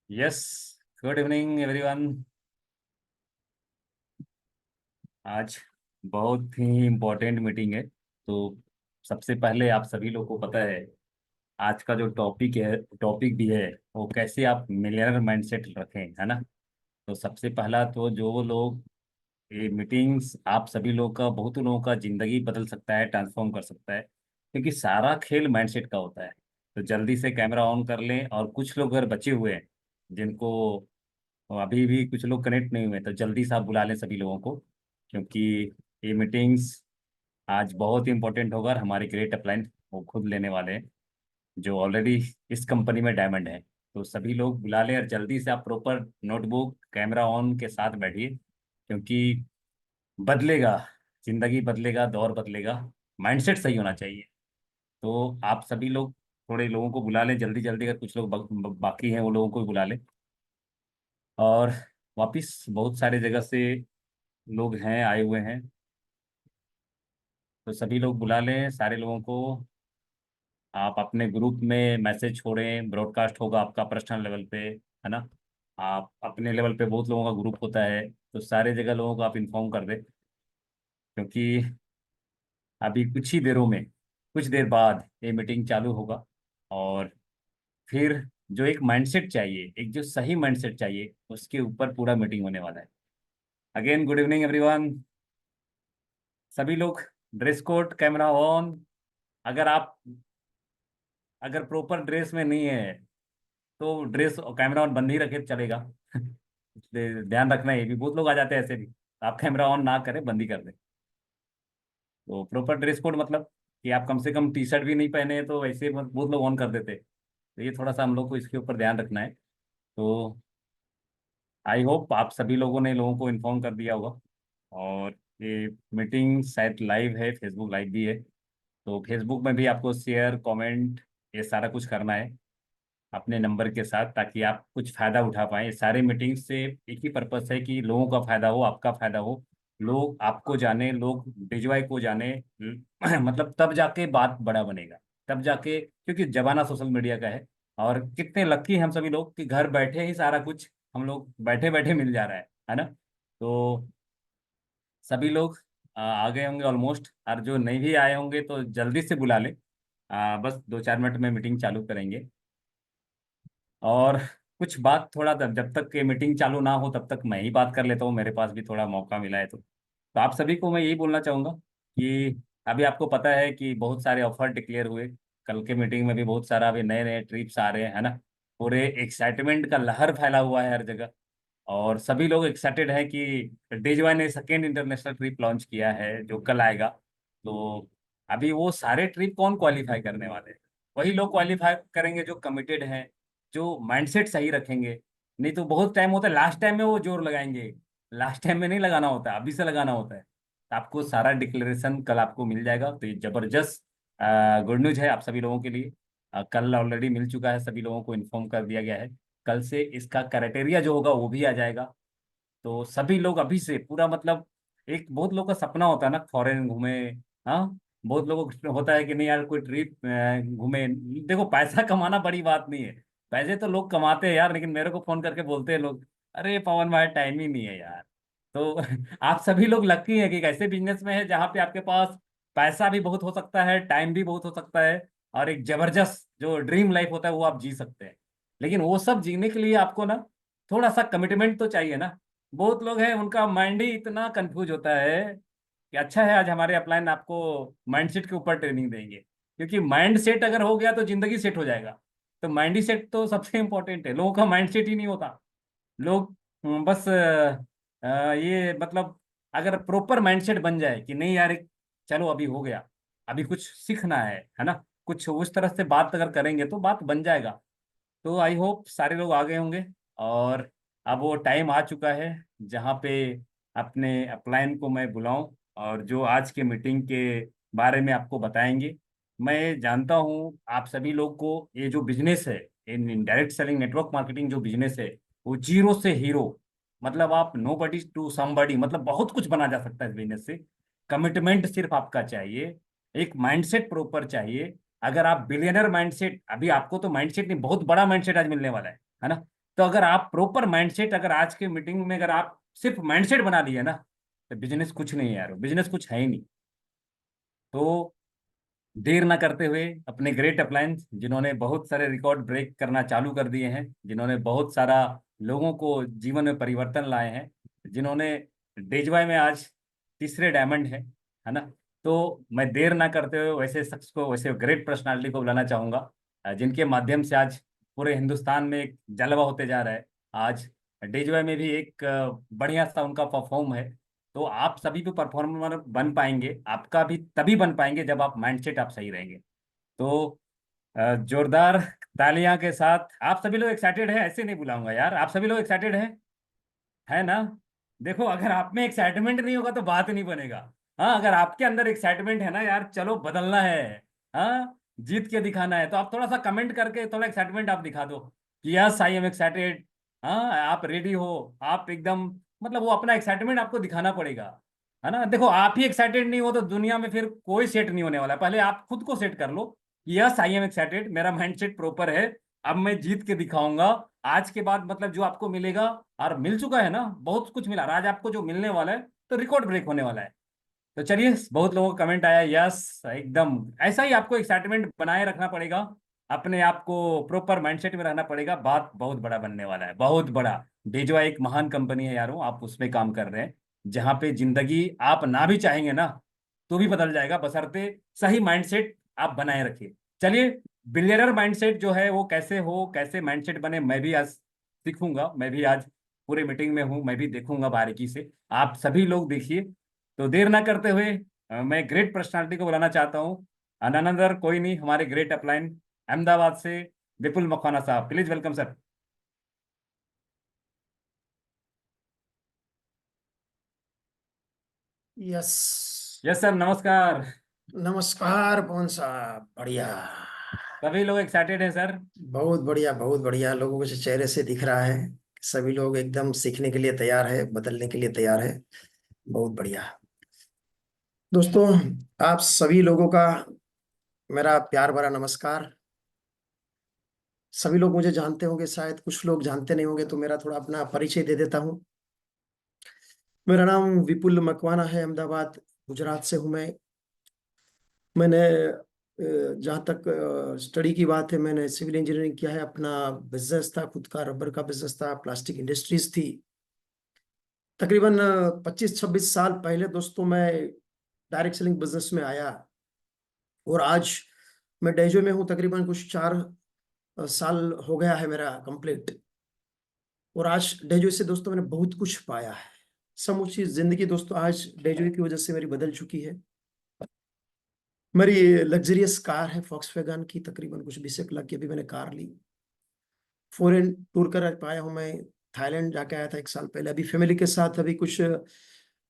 Yes. Good evening everyone. आज बहुत ही important meeting है। तो सबसे पहले आप सभी लोग को पता है आज का जो टॉपिक भी है वो कैसे आप मिलियनर माइंडसेट रखें, है ना। तो सबसे पहला तो जो लोग ये मीटिंग्स आप सभी लोग का बहुत लोगों का जिंदगी बदल सकता है, ट्रांसफॉर्म कर सकता है, क्योंकि सारा खेल माइंडसेट का होता है। तो जल्दी से कैमरा ऑन कर लें, और कुछ लोग अगर बचे हुए हैं जिनको और अभी भी कुछ लोग कनेक्ट नहीं हुए तो जल्दी से आप बुला लें सभी लोगों को, क्योंकि ये मीटिंग्स आज बहुत ही इंपॉर्टेंट होगा। और हमारे ग्रेट अपलाइन वो खुद लेने वाले हैं जो ऑलरेडी इस कंपनी में डायमंड है। तो सभी लोग बुला लें और जल्दी से आप प्रॉपर नोटबुक कैमरा ऑन के साथ बैठिए, क्योंकि बदलेगा, जिंदगी बदलेगा, दौर बदलेगा, माइंडसेट सही होना चाहिए। तो आप सभी लोग थोड़े लोगों को बुला लें जल्दी जल्दी, अगर कुछ लोग बाकी हैं वो लोगों को भी बुला लें। और वापिस बहुत सारे जगह से लोग हैं आए हुए हैं, तो सभी लोग बुला लें सारे लोगों को। आप अपने ग्रुप में मैसेज छोड़ें, ब्रॉडकास्ट होगा आपका पर्सनल लेवल पे, है ना। आप अपने लेवल पे बहुत लोगों का ग्रुप होता है, तो सारे जगह लोगों को आप इन्फॉर्म कर दें, क्योंकि अभी कुछ ही देरों में, कुछ देर बाद ये मीटिंग चालू होगा। और फिर जो एक माइंडसेट चाहिए, एक जो सही माइंडसेट चाहिए, उसके ऊपर पूरा मीटिंग होने वाला है। Again good evening everyone. सभी लोग ड्रेस कोड, कैमरा ऑन। अगर आप अगर प्रॉपर ड्रेस में नहीं है तो ड्रेस और कैमरा ऑन बंद ही रखे तो चलेगा। ध्यान रखना, ये भी बहुत लोग आ जाते हैं ऐसे भी, आप कैमरा ऑन ना करें, बंद ही कर दें। तो प्रॉपर ड्रेस कोड मतलब कि आप कम से कम टी शर्ट भी नहीं पहने हैं, तो वैसे बहुत लोग ऑन कर देते हैं। तो ये थोड़ा सा हम लोग को इसके ऊपर ध्यान रखना है। तो आई होप आप सभी लोगों ने लोगों को इन्फॉर्म कर दिया होगा। और ये मीटिंग शायद लाइव है, फेसबुक लाइव भी है। तो फेसबुक में भी आपको शेयर कमेंट ये सारा कुछ करना है अपने नंबर के साथ, ताकि आप कुछ फायदा उठा पाएं। ये सारे मीटिंग से एक ही पर्पस है कि लोगों का फायदा हो, आपका फायदा हो, लोग आपको जाने, लोग डिजवाई को जाने। मतलब तब जाके बात बड़ा बनेगा, तब जाके, क्योंकि जमाना सोशल मीडिया का है। और कितने लकी हैं हम सभी लोग कि घर बैठे ही सारा कुछ हम लोग बैठे बैठे मिल जा रहा है ना। तो सभी लोग आ गए होंगे ऑलमोस्ट, और जो नहीं भी आए होंगे तो जल्दी से बुला लें। बस 2-4 मिनट में मीटिंग चालू करेंगे। और कुछ बात थोड़ा जब तक ये मीटिंग चालू ना हो तब तक मैं ही बात कर लेता हूँ, मेरे पास भी थोड़ा मौका मिला है तो आप सभी को मैं यही बोलना चाहूँगा कि अभी आपको पता है कि बहुत सारे ऑफर डिक्लेयर हुए। कल के मीटिंग में भी बहुत सारा अभी नए नए ट्रिप्स आ रहे हैं, है ना। पूरे एक्साइटमेंट का लहर फैला हुआ है हर जगह। और सभी लोग एक्साइटेड हैं कि डेजवाय ने सेकेंड इंटरनेशनल ट्रिप लॉन्च किया है जो कल आएगा। तो अभी वो सारे ट्रिप कौन क्वालिफाई करने वाले हैं? वही लोग क्वालिफाई करेंगे जो कमिटेड हैं, जो माइंडसेट सही रखेंगे। नहीं तो बहुत टाइम होता है लास्ट टाइम में वो जोर लगाएंगे, लास्ट टाइम में नहीं लगाना होता, अभी से लगाना होता है। तो आपको सारा डिक्लेरेशन कल आपको मिल जाएगा, तो ये जबरदस्त गुड न्यूज है आप सभी लोगों के लिए। कल ऑलरेडी मिल चुका है, सभी लोगों को इन्फॉर्म कर दिया गया है। कल से इसका क्राइटेरिया जो होगा वो भी आ जाएगा। तो सभी लोग अभी से पूरा मतलब, एक बहुत लोग का सपना होता है ना फॉरेन घूमे। हाँ, बहुत लोगों को होता है कि नहीं यार कोई ट्रिप घूमे। देखो पैसा कमाना बड़ी बात नहीं है, पैसे तो लोग कमाते हैं यार, लेकिन मेरे को फोन करके बोलते हैं लोग, अरे पवन भाई टाइम ही नहीं है यार। तो आप सभी लोग लकी हैं कि एक ऐसे बिजनेस में है जहाँ पे आपके पास पैसा भी बहुत हो सकता है, टाइम भी बहुत हो सकता है, और एक जबरदस्त जो ड्रीम लाइफ होता है वो आप जी सकते हैं। लेकिन वो सब जीने के लिए आपको ना थोड़ा सा कमिटमेंट तो चाहिए ना। बहुत लोग हैं उनका माइंड ही इतना कंफ्यूज होता है कि अच्छा है आज हमारे अपलाइन आपको माइंडसेट के ऊपर ट्रेनिंग देंगे, क्योंकि माइंड सेट अगर हो गया तो जिंदगी सेट हो जाएगा। तो माइंड ही सेट तो सबसे इंपॉर्टेंट है, लोगों का माइंड सेट ही नहीं होता। लोग बस ये मतलब अगर प्रॉपर माइंडसेट बन जाए कि नहीं यार चलो अभी हो गया, अभी कुछ सीखना है ना, कुछ उस तरह से बात अगर करेंगे तो बात बन जाएगा। तो आई होप सारे लोग आ गए होंगे। और अब वो टाइम आ चुका है जहाँ पे अपने अपलाइन को मैं बुलाऊं, और जो आज के मीटिंग के बारे में आपको बताएंगे। मैं जानता हूँ आप सभी लोग को ये जो बिजनेस है, in direct selling network marketing जो बिजनेस है, वो जीरो से हीरो, मतलब आप नो बडी टू समबडी, मतलब बहुत कुछ बना जा सकता है इस बिजनेस से। कमिटमेंट सिर्फ आपका चाहिए, एक माइंडसेट प्रॉपर चाहिए। अगर आप बिलियनर माइंडसेट, अभी आपको तो माइंडसेट नहीं बहुत बड़ा माइंडसेट आज मिलने वाला है ना। तो अगर आप प्रॉपर माइंडसेट, अगर आज के मीटिंग में अगर आप सिर्फ माइंडसेट बना लिए ना, तो बिजनेस कुछ नहीं है यार, बिजनेस कुछ है ही नहीं। तो देर ना करते हुए अपने ग्रेट अपलायंस, जिन्होंने बहुत सारे रिकॉर्ड ब्रेक करना चालू कर दिए हैं, जिन्होंने बहुत सारा लोगों को जीवन में परिवर्तन लाए हैं, जिन्होंने डेजवाय में आज तीसरे डायमंड है ना। तो मैं देर ना करते हुए वैसे शख्स को, वैसे ग्रेट पर्सनालिटी को बुलाना चाहूंगा, जिनके माध्यम से आज पूरे हिंदुस्तान में एक जलवा होते जा रहा है। आज डेजवाय में भी एक बढ़िया सा उनका परफॉर्म है। तो आप सभी भी परफॉर्मर बन पाएंगे, आपका भी तभी बन पाएंगे जब आप माइंडसेट आप सही रहेंगे। तो जोरदार तालियां के साथ आप सभी लोग एक्साइटेड हैं? ऐसे नहीं बुलाऊंगा यार, आप सभी लोग एक्साइटेड हैं, है ना? देखो, अगर आप में एक्साइटमेंट नहीं होगा तो बात नहीं बनेगा। हाँ, अगर आपके अंदर एक्साइटमेंट है ना यार, चलो बदलना है, हाँ, जीत के दिखाना है, तो आप थोड़ा सा कमेंट करके थोड़ा एक्साइटमेंट आप दिखा दो कि यस आई एम एक्साइटेड। हाँ, आप रेडी हो, आप एकदम, मतलब वो अपना एक्साइटमेंट आपको दिखाना पड़ेगा, है ना? देखो, आप ही एक्साइटेड नहीं हो तो दुनिया में फिर कोई सेट नहीं होने वाला। पहले आप खुद को सेट कर लो कि यस आई एम एक्साइटेड, मेरा माइंडसेट प्रॉपर है, अब मैं जीत के दिखाऊंगा। आज के बाद मतलब जो आपको मिलेगा, और मिल चुका है ना, बहुत कुछ मिला, आज आपको जो मिलने वाला है तो रिकॉर्ड ब्रेक होने वाला है। तो चलिए, बहुत लोगों का कमेंट आया, यस एकदम ऐसा ही आपको एक्साइटमेंट बनाए रखना पड़ेगा, अपने आप को प्रॉपर माइंडसेट में रहना पड़ेगा। बात बहुत बड़ा बनने वाला है, बहुत बड़ा। डेजवा एक महान कंपनी है यारों, आप उसमें काम कर रहे हैं, जहां पे जिंदगी आप ना भी चाहेंगे ना तो भी बदल जाएगा, बशर्ते सही माइंडसेट आप बनाए रखिए। चलिए, बिलियनर माइंडसेट जो है वो कैसे हो, कैसे माइंडसेट बने, मैं भी आज सीखूंगा। मैं भी आज पूरे मीटिंग में हूँ, मैं भी देखूंगा बारीकी से, आप सभी लोग देखिए। तो देर ना करते हुए मैं ग्रेट पर्सनालिटी को बुलाना चाहता हूँ, अनदर कोई नहीं, हमारे ग्रेट अपलाइन अहमदाबाद से विपुल मकवाना साहब, please welcome sir. Yes. Yes sir, नमस्कार। नमस्कार पवन साहब, बढ़िया। सभी लोग एक्साइटेड हैं सर? बहुत बढ़िया, बहुत बढ़िया। लोगों के चेहरे से दिख रहा है कि सभी लोग एकदम सीखने के लिए तैयार है, बदलने के लिए तैयार है। बहुत बढ़िया। दोस्तों, आप सभी लोगों का मेरा प्यार भरा नमस्कार। सभी लोग मुझे जानते होंगे, शायद कुछ लोग जानते नहीं होंगे, तो मेरा थोड़ा अपना परिचय दे देता हूँ। मेरा नाम विपुल मकवाना है, अहमदाबाद गुजरात से हूँ मैं। मैंने जहाँ तक स्टडी की बात है, मैंने सिविल इंजीनियरिंग किया है। अपना बिजनेस था, खुद का रबर का बिजनेस था, प्लास्टिक इंडस्ट्रीज थी। तकरीबन 25-26 साल पहले दोस्तों मैं डायरेक्ट सेलिंग बिजनेस में आया, और आज मैं डेजो में हूँ। तकरीबन कुछ 4 साल हो गया है मेरा कंप्लीट। और आज डेजो से दोस्तों मैंने बहुत कुछ पाया है। समूची जिंदगी दोस्तों आज डेजो की वजह से मेरी बदल चुकी है। मेरी लग्जरियस कार है फॉक्सवैगन की, तकरीबन कुछ 20 लाख की अभी मैंने कार ली। फॉरेन टूर कर पाया हूँ मैं। थाईलैंड जाके आया था 1 साल पहले, अभी फैमिली के साथ। अभी कुछ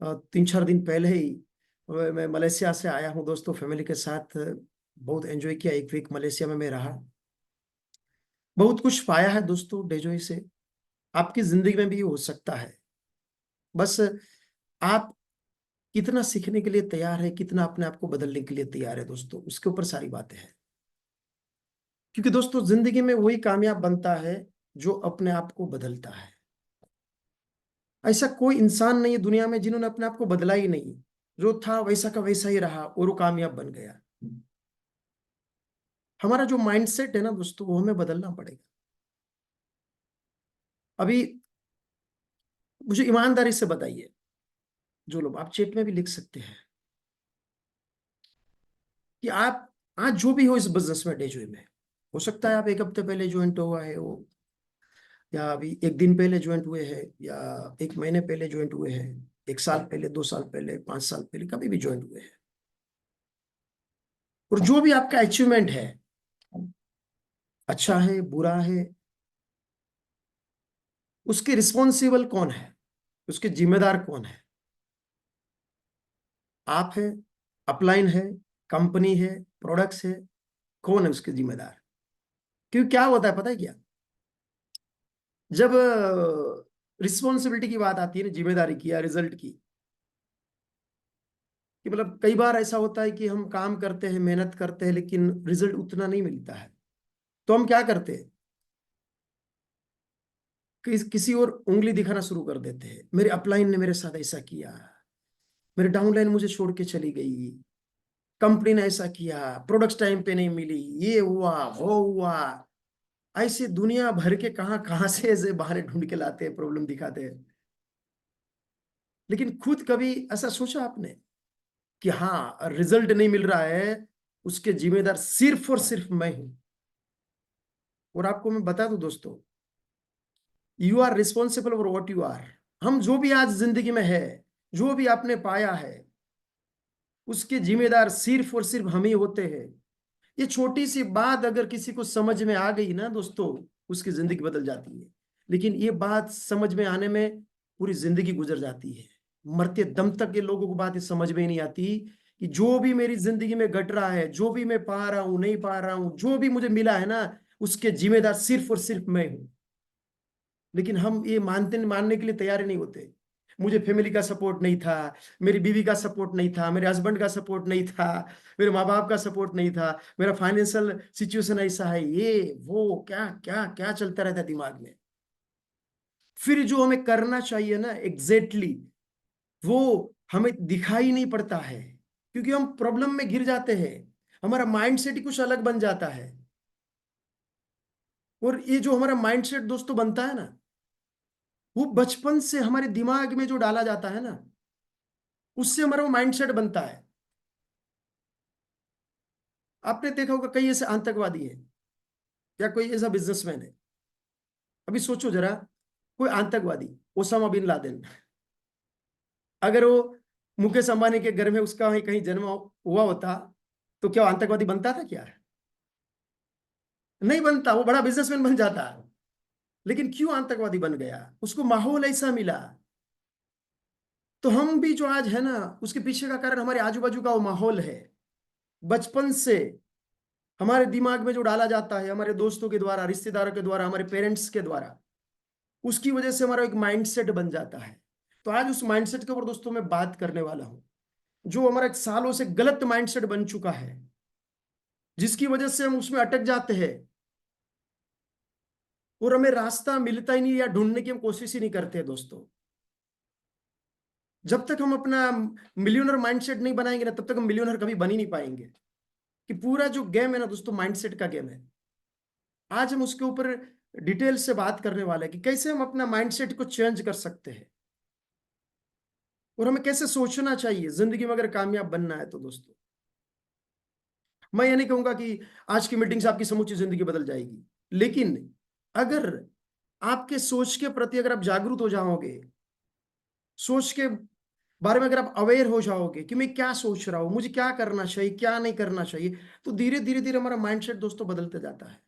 3-4 दिन पहले ही मैं मलेशिया से आया हूँ दोस्तों, फैमिली के साथ। बहुत एंजॉय किया, 1 वीक मलेशिया में मैं रहा। बहुत कुछ पाया है दोस्तों डेजोई से। आपकी जिंदगी में भी हो सकता है, बस आप कितना सीखने के लिए तैयार है, कितना अपने आप को बदलने के लिए तैयार है दोस्तों, उसके ऊपर सारी बातें हैं। क्योंकि दोस्तों जिंदगी में वही कामयाब बनता है जो अपने आप को बदलता है। ऐसा कोई इंसान नहीं है दुनिया में जिन्होंने अपने आप को बदला ही नहीं। जो था वैसा का वैसा ही रहा और वो कामयाब बन गया। हमारा जो माइंडसेट है ना दोस्तों, वो हमें बदलना पड़ेगा। अभी मुझे ईमानदारी से बताइए, जो लोग, आप चेट में भी लिख सकते हैं कि आप आज जो भी हो इस बिजनेस में, डे में, हो सकता है आप 1 हफ्ते पहले ज्वाइंट हुआ है वो, या अभी 1 दिन पहले ज्वाइंट हुए हैं, या 1 महीने पहले ज्वाइंट हुए हैं, 1 साल पहले, 2 साल पहले, 5 साल पहले, कभी भी ज्वाइंट हुए हैं। और जो भी आपका अचीवमेंट है, अच्छा है बुरा है, उसके रिस्पॉन्सिबल कौन है, उसके जिम्मेदार कौन है? आप है, अपलाइन है, कंपनी है, प्रोडक्ट्स है, कौन है उसके जिम्मेदार? क्योंकि क्या होता है पता है क्या, जब रिस्पॉन्सिबिलिटी की बात आती है ना, जिम्मेदारी की या रिजल्ट की, कि मतलब कई बार ऐसा होता है कि हम काम करते हैं, मेहनत करते हैं, लेकिन रिजल्ट उतना नहीं मिलता है। तो हम क्या करते हैं, किसी और उंगली दिखाना शुरू कर देते हैं। मेरे अपलाइन ने मेरे साथ ऐसा किया, मेरे डाउनलाइन मुझे छोड़ के चली गई, कंपनी ने ऐसा किया, प्रोडक्ट्स टाइम पे नहीं मिली, ये हुआ वो हुआ। ऐसे दुनिया भर के कहां कहां से ऐसे बहाने ढूंढ के लाते हैं, प्रॉब्लम दिखाते हैं। लेकिन खुद कभी ऐसा सोचा आपने कि हाँ, रिजल्ट नहीं मिल रहा है, उसके जिम्मेदार सिर्फ और सिर्फ मैं हूं? और आपको मैं बता दूं दोस्तों, you are responsible for what you are. हम जो भी आज जिंदगी में है, जो भी आपने पाया है, उसके जिम्मेदार सिर्फ और सिर्फ हम ही होते हैं। ये छोटी सी बात अगर किसी को समझ में आ गई ना दोस्तों, उसकी जिंदगी बदल जाती है। लेकिन ये बात समझ में आने में पूरी जिंदगी गुजर जाती है। मरते दम तक ये लोगों को बात ये समझ में ही नहीं आती कि जो भी मेरी जिंदगी में घट रहा है, जो भी मैं पा रहा हूं नहीं पा रहा हूं, जो भी मुझे मिला है ना, उसके जिम्मेदार सिर्फ और सिर्फ मैं हूं। लेकिन हम ये मानने के लिए तैयार ही नहीं होते। मुझे फैमिली का सपोर्ट नहीं था, मेरी बीवी का सपोर्ट नहीं था, मेरे हस्बैंड का सपोर्ट नहीं था, मेरे माँ बाप का सपोर्ट नहीं था, मेरा फाइनेंशियल सिचुएशन ऐसा है, ये वो क्या क्या क्या चलता रहता है दिमाग में। फिर जो हमें करना चाहिए ना एग्जैक्टली वो हमें दिखाई नहीं पड़ता है, क्योंकि हम प्रॉब्लम में घिर जाते हैं। हमारा माइंडसेट ही कुछ अलग बन जाता है। और ये जो हमारा माइंडसेट दोस्तों बनता है ना, वो बचपन से हमारे दिमाग में जो डाला जाता है ना, उससे हमारा वो माइंडसेट बनता है। आपने देखा होगा कई ऐसे आतंकवादी हैं या कोई ऐसा बिजनेसमैन है। अभी सोचो जरा, कोई आतंकवादी, ओसामा बिन लादेन, अगर वो मुकेश अंबानी के घर में उसका कहीं कहीं जन्म हुआ होता, तो क्या वो आतंकवादी बनता था क्या? नहीं बनता, वो बड़ा बिजनेसमैन बन जाता। लेकिन क्यों आतंकवादी बन गया? उसको माहौल ऐसा मिला। तो हम भी जो आज है ना, उसके पीछे का कारण हमारे आजू बाजू का वो माहौल है। बचपन से हमारे दिमाग में जो डाला जाता है, हमारे दोस्तों के द्वारा, रिश्तेदारों के द्वारा, हमारे पेरेंट्स के द्वारा, उसकी वजह से हमारा एक माइंडसेट बन जाता है। तो आज उस माइंडसेट के ऊपर दोस्तों मैं बात करने वाला हूं, जो हमारा एक सालों से गलत माइंडसेट बन चुका है, जिसकी वजह से हम उसमें अटक जाते हैं और हमें रास्ता मिलता ही नहीं, या ढूंढने की हम कोशिश ही नहीं करते दोस्तों। जब तक हम अपना मिलियनर माइंडसेट नहीं बनाएंगे ना, तब तक हम मिलियनर कभी बन ही नहीं पाएंगे। कि पूरा जो गेम है ना दोस्तों, माइंडसेट का गेम है। आज हम उसके ऊपर डिटेल से बात करने वाले हैं कि कैसे हम अपना माइंडसेट को चेंज कर सकते हैं, और हमें कैसे सोचना चाहिए जिंदगी में अगर कामयाब बनना है तो दोस्तों। मैं ये नहीं कहूंगा कि आज की मीटिंग से आपकी समूची जिंदगी बदल जाएगी, लेकिन अगर आपके सोच के प्रति अगर आप जागरूक हो जाओगे, सोच के बारे में अगर आप अवेयर हो जाओगे कि मैं क्या सोच रहा हूं, मुझे क्या करना चाहिए क्या नहीं करना चाहिए, तो धीरे धीरे धीरे हमारा माइंडसेट दोस्तों बदलते जाता है।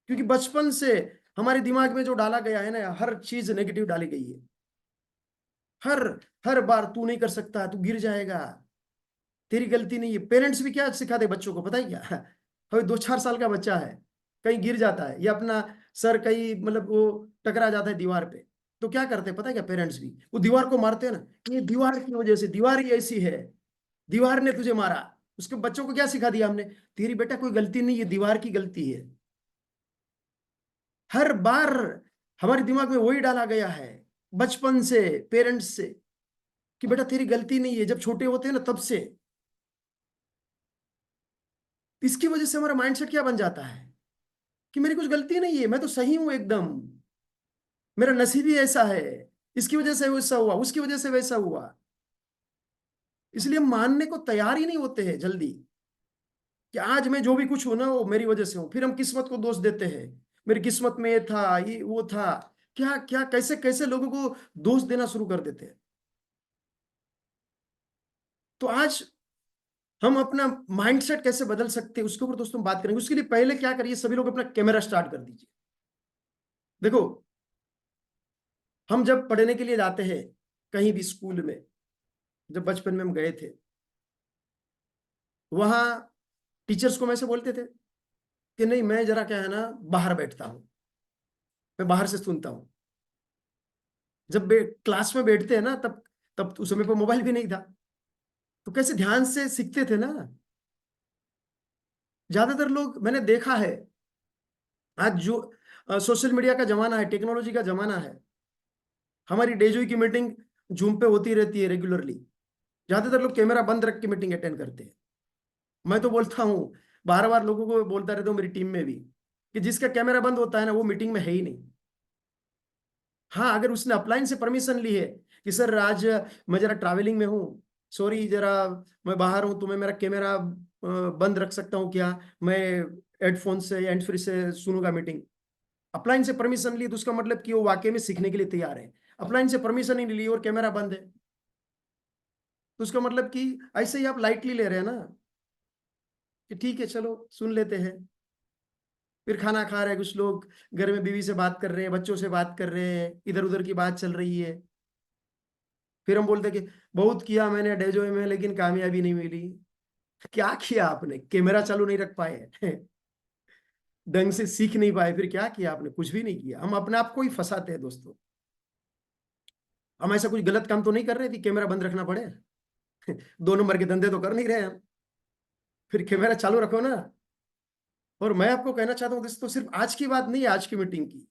क्योंकि बचपन से हमारे दिमाग में जो डाला गया है ना, हर चीज नेगेटिव डाली गई है। हर हर बार तू नहीं कर सकता, तू गिर जाएगा, तेरी गलती नहीं है। पेरेंट्स भी क्या सिखाते बच्चों को पता है क्या? अभी 2-4 साल का बच्चा है, कहीं गिर जाता है या अपना सर कहीं मतलब वो टकरा जाता है दीवार पे, तो क्या करते हैं पता है क्या? पेरेंट्स भी वो दीवार को मारते हैं ना, ये दीवार की वजह से, दीवार ही ऐसी है, दीवार ने तुझे मारा। उसके बच्चों को क्या सिखा दिया हमने? तेरी बेटा कोई गलती नहीं है, दीवार की गलती है। हर बार हमारे दिमाग में वही डाला गया है बचपन से, पेरेंट्स से, कि बेटा तेरी गलती नहीं है, जब छोटे होते हैं ना तब से। इसकी वजह से हमारा माइंडसेट क्या बन जाता है कि मेरी कुछ गलती नहीं है, मैं तो सही हूं एकदम, मेरा नसीब ही ऐसा है, इसकी वजह से वैसा हुआ, उसकी वजह से वैसा हुआ। इसलिए हम मानने को तैयार ही नहीं होते हैं जल्दी कि आज मैं जो भी कुछ हूं ना वो मेरी वजह से हूं। फिर हम किस्मत को दोष देते हैं, मेरी किस्मत में ये था, ये वो था, क्या क्या कैसे कैसे लोगों को दोष देना शुरू कर देते हैं। तो आज हम अपना माइंडसेट कैसे बदल सकते हैं उसके ऊपर दोस्तों बात करेंगे। उसके लिए पहले क्या करिए, सभी लोग अपना कैमरा स्टार्ट कर दीजिए। देखो, हम जब पढ़ने के लिए जाते हैं कहीं भी स्कूल में, जब बचपन में हम गए थे, वहां टीचर्स को हम ऐसे बोलते थे कि नहीं, मैं जरा क्या है ना बाहर बैठता हूं, मैं बाहर से सुनता हूं। जब क्लास में बैठते हैं ना, तब तब उस समय पर मोबाइल भी नहीं था, तो कैसे ध्यान से सीखते थे ना। ज्यादातर लोग मैंने देखा है, आज जो सोशल मीडिया का जमाना है, टेक्नोलॉजी का जमाना है। हमारी डेजोई की मीटिंग जूम पे होती रहती है रेगुलरली। ज्यादातर लोग कैमरा बंद रख के मीटिंग अटेंड करते हैं। मैं तो बोलता हूँ, बार बार लोगों को बोलता रहता हूँ मेरी टीम में भी, कि जिसका कैमरा बंद होता है ना वो मीटिंग में है ही नहीं। हाँ, अगर उसने अपलाइन से परमिशन ली है कि सर आज मैं जरा ट्रैवलिंग में हूँ, सॉरी जरा मैं बाहर हूँ, तो मैं मेरा कैमरा बंद रख सकता हूँ क्या, मैं हेडफोन से या हैंड फ्री से सुनूंगा मीटिंग। अपलाइन से परमिशन ली तो उसका मतलब कि वो वाकई में सीखने के लिए तैयार है। अपलाइन से परमिशन ही नहीं ली और कैमरा बंद है, तो उसका मतलब कि ऐसे ही आप लाइटली ले रहे हैं ना, कि ठीक है चलो सुन लेते हैं। फिर खाना खा रहे हैं कुछ लोग, घर में बीवी से बात कर रहे हैं, बच्चों से बात कर रहे हैं, इधर उधर की बात चल रही है। फिर हम बोलते हैं कि बहुत किया मैंने डेजो में लेकिन कामयाबी नहीं मिली। क्या किया आपने? कैमरा चालू नहीं रख पाए ढंग से सीख नहीं पाए, फिर क्या किया आपने? कुछ भी नहीं किया। हम अपने आप को ही फंसाते हैं दोस्तों। हम ऐसा कुछ गलत काम तो नहीं कर रहे कि कैमरा बंद रखना पड़े 2 नंबर के धंधे तो कर नहीं रहे हम। फिर कैमरा चालू रखो ना। और मैं आपको कहना चाहता हूँ दोस्तों, सिर्फ आज की बात नहीं है, आज की मीटिंग की,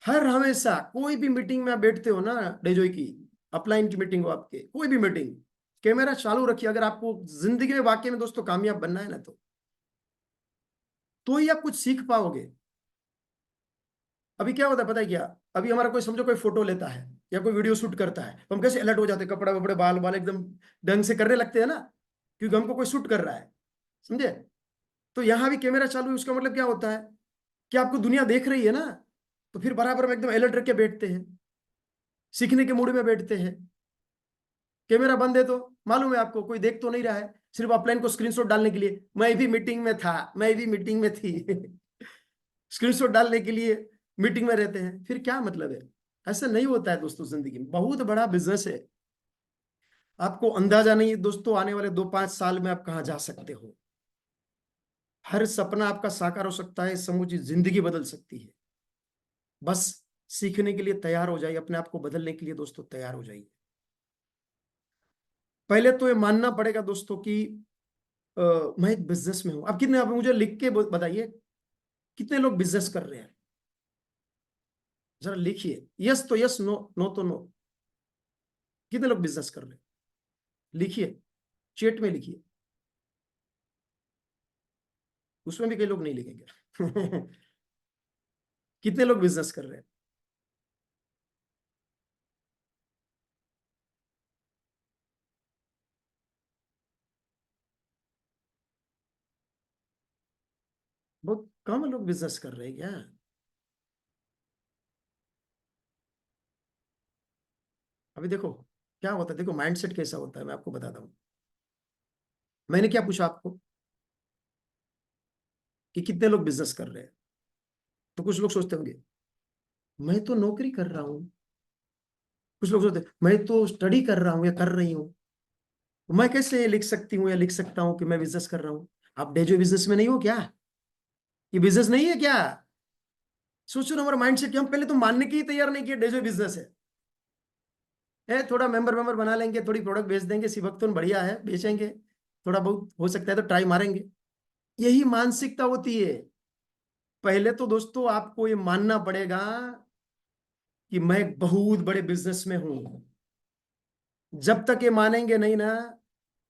हर हमेशा कोई भी मीटिंग में आप बैठते हो ना, डेजोई की अपलाइन की मीटिंग हो, आपके कोई भी मीटिंग, कैमरा चालू रखिए। अगर आपको जिंदगी में वाकई में दोस्तों कामयाब बनना है ना, तो ही आप कुछ सीख पाओगे। अभी क्या होता है पता है क्या? अभी हमारा कोई समझो कोई फोटो लेता है या कोई वीडियो शूट करता है, तो हम कैसे अलर्ट हो जाते हैं, कपड़े वपड़े बाल बाल एकदम ढंग से करने लगते हैं ना, क्योंकि हमको कोई शूट कर रहा है। समझे? तो यहां भी कैमरा चालू है, उसका मतलब क्या होता है कि आपको दुनिया देख रही है ना, तो फिर बराबर में एकदम अलर्ट रख के बैठते हैं, सीखने के मूड में बैठते हैं। कैमरा बंद है तो मालूम है आपको कोई देख तो नहीं रहा है, सिर्फ अपलाइन को स्क्रीनशॉट डालने के लिए, मैं भी मीटिंग में था, मैं भी मीटिंग में थी स्क्रीनशॉट डालने के लिए मीटिंग में रहते हैं। फिर क्या मतलब है? ऐसा नहीं होता है दोस्तों, जिंदगी में बहुत बड़ा बिजनेस है। आपको अंदाजा नहीं है दोस्तों, आने वाले 2-5 साल में आप कहाँ जा सकते हो। हर सपना आपका साकार हो सकता है, समूची जिंदगी बदल सकती है। बस सीखने के लिए तैयार हो जाइए, अपने आप को बदलने के लिए दोस्तों तैयार हो जाइए। पहले तो ये मानना पड़ेगा दोस्तों कि अ, मैं एक बिजनेस में हूं। अब कितने, आप मुझे लिख के बताइए कितने लोग बिजनेस कर रहे हैं, जरा लिखिए। यस तो यस, नो नो तो नो। कितने लोग बिजनेस कर रहे हैं? लिखिए, चैट में लिखिए। उसमें भी कई लोग नहीं लिखेंगे कितने लोग बिजनेस कर रहे हैं? बहुत कम लोग बिजनेस कर रहे हैं क्या? अभी देखो क्या होता है, देखो माइंडसेट कैसा होता है, मैं आपको बताता हूँ। मैंने क्या पूछा आपको कि कितने लोग बिजनेस कर रहे हैं, तो कुछ लोग सोचते होंगे मैं तो नौकरी कर रहा हूँ, कुछ लोग सोचते हैं, मैं तो स्टडी कर रहा हूँ या कर रही हूँ, मैं कैसे लिख सकती हूँ या लिख सकता हूँ कि मैं बिजनेस कर रहा हूँ। आप डेजो बिजनेस में नहीं हो क्या? ये बिजनेस नहीं है क्या? सोचो ना, हमारा माइंडसेट कि हम पहले तो मानने के ही तैयार नहीं किया डेजो बिजनेस है। थोड़ा मेंबर मेंबर बना लेंगे, थोड़ी प्रोडक्ट बेच देंगे, सिवक्तुन बढ़िया है बेचेंगे, थोड़ा बहुत हो सकता है तो ट्राई मारेंगे। यही मानसिकता होती है। पहले तो दोस्तों आपको ये मानना पड़ेगा कि मैं एक बहुत बड़े बिजनेस में हूं। जब तक ये मानेंगे नहीं ना,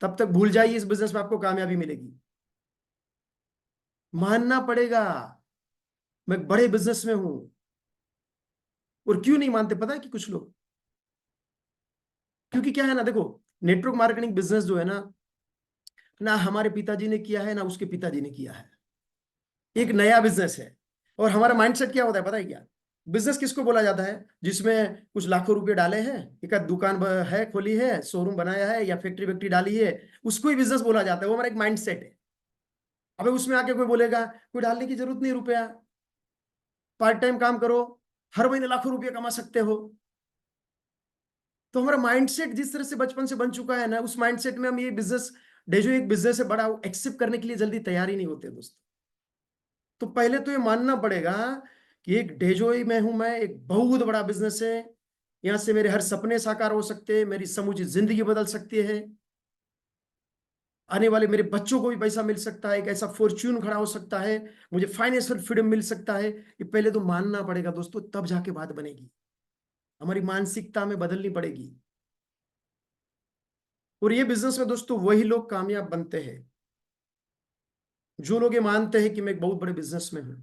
तब तक भूल जाइए इस बिजनेस में आपको कामयाबी मिलेगी। मानना पड़ेगा मैं एक बड़े बिजनेस में हूं। और क्यों नहीं मानते पता है कि कुछ लोग, क्योंकि क्या है ना, देखो नेटवर्क मार्केटिंग बिजनेस जो है ना हमारे पिताजी ने किया है ना उसके पिताजी ने किया है, एक नया बिजनेस है। और हमारा माइंडसेट क्या होता है पता है क्या? बिजनेस किसको बोला जाता है? जिसमें कुछ लाखों रुपए डाले हैं, एक आध दुकान है खोली है, शोरूम बनाया है या फैक्ट्री वैक्ट्री डाली है, उसको ही बिजनेस बोला जाता है। वो हमारा एक माइंडसेट है। अबे उसमें आके कोई बोलेगा कोई डालने की जरूरत नहीं रुपया, पार्ट टाइम काम करो, हर महीने लाखों रुपया कमा सकते हो। तो हमारा माइंडसेट जिस तरह से बचपन से बन चुका है ना, उस माइंडसेट में हम ये बिजनेस, डेजो एक बिजनेस है बड़ा, एक्सेप्ट करने के लिए जल्दी तैयार ही नहीं होते दोस्तों। तो पहले तो ये मानना पड़ेगा कि एक डेजोई में हूं मैं, एक बहुत बड़ा बिजनेस है, यहां से मेरे हर सपने साकार हो सकते हैं, मेरी समूची जिंदगी बदल सकती है। आने वाले मेरे बच्चों को भी पैसा मिल सकता है, एक ऐसा फॉर्च्यून खड़ा हो सकता है, मुझे फाइनेंशियल फ्रीडम मिल सकता है। ये पहले तो मानना पड़ेगा दोस्तों, तब जाके बात बनेगी। हमारी मानसिकता में बदलनी पड़ेगी। और ये बिजनेस में दोस्तों वही लोग कामयाब बनते हैं जो लोग ये मानते हैं कि मैं एक बहुत बड़े बिजनेस में हूं।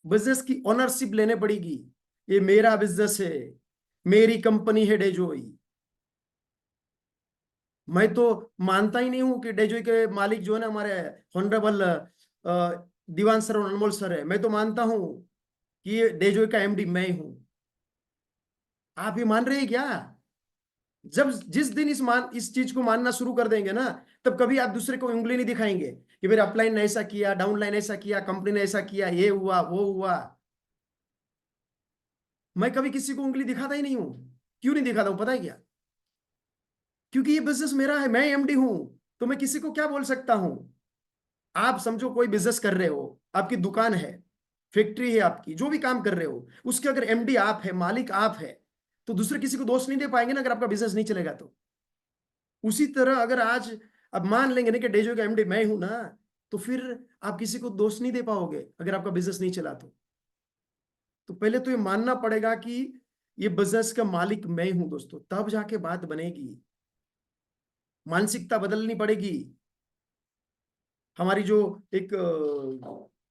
बिजनेस की ओनरशिप लेने पड़ेगी। ये मेरा बिजनेस है, मेरी कंपनी है डेजोई। मैं तो मानता ही नहीं हूं कि डेजोई के मालिक जो है ना हमारे ऑनरेबल दीवान सर और अनमोल सर है। मैं तो मानता हूं कि ये डेजोई का एमडी मैं ही हूं। आप ये मान रहे हैं क्या? जब जिस दिन इस चीज को मानना शुरू कर देंगे ना, तब कभी आप दूसरे को उंगली नहीं दिखाएंगे कि मेरे अपलाइन ने ऐसा किया, डाउनलाइन ऐसा किया, कंपनी ने ऐसा किया, ये हुआ वो हुआ। मैं कभी किसी को उंगली दिखाता ही नहीं हूं। क्यों नहीं दिखाता हूं पता है क्या? क्योंकि ये बिजनेस मेरा है, मैं एमडी हूं। तो मैं किसी को क्या बोल सकता हूं? आप समझो कोई बिजनेस कर रहे हो, आपकी दुकान है, फैक्ट्री है, आपकी जो भी काम कर रहे हो, उसके अगर एमडी आप है, मालिक आप है, तो दूसरे किसी को दोष नहीं दे पाएंगे ना, अगर आपका बिजनेस नहीं चलेगा तो। उसी तरह अगर आज अब मान लेंगे ना कि डेजो का एमडी मैं हूं ना, तो फिर आप किसी को दोष नहीं दे पाओगे अगर आपका बिजनेस नहीं चला तो पहले तो ये मानना पड़ेगा कि ये बिजनेस का मालिक मैं हूं दोस्तों, तब जाके बात बनेगी। मानसिकता बदलनी पड़ेगी। हमारी जो एक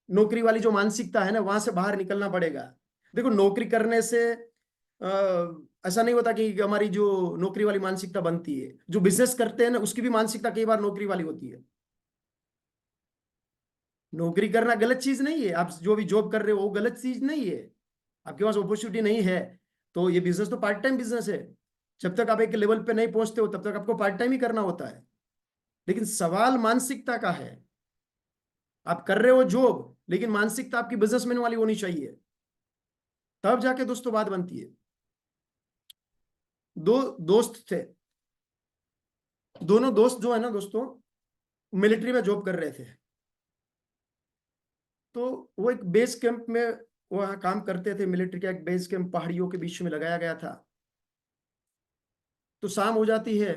नौकरी वाली जो मानसिकता है ना, वहां से बाहर निकलना पड़ेगा। देखो नौकरी करने से ऐसा नहीं होता कि हमारी जो नौकरी वाली मानसिकता बनती है, जो बिजनेस करते हैं ना उसकी भी मानसिकता कई बार नौकरी वाली होती है। नौकरी करना गलत चीज नहीं है, आप जो भी जॉब कर रहे हो वो गलत चीज नहीं है। आपके पास अपॉर्चुनिटी नहीं है तो ये बिजनेस तो पार्ट टाइम बिजनेस है। जब तक आप एक लेवल पे नहीं पहुंचते हो तब तक आपको पार्ट टाइम ही करना होता है। लेकिन सवाल मानसिकता का है। आप कर रहे हो जॉब, लेकिन मानसिकता आपकी बिजनेसमैन वाली होनी चाहिए, तब जाके दोस्तों बात बनती है। दो दोस्त थे। दोनों दोस्त जो है ना दोस्तों, मिलिट्री में जॉब कर रहे थे। तो वो एक बेस कैंप में वहाँ काम करते थे। मिलिट्री का एक बेस कैंप पहाड़ियों के बीच में लगाया गया था। तो शाम हो जाती है,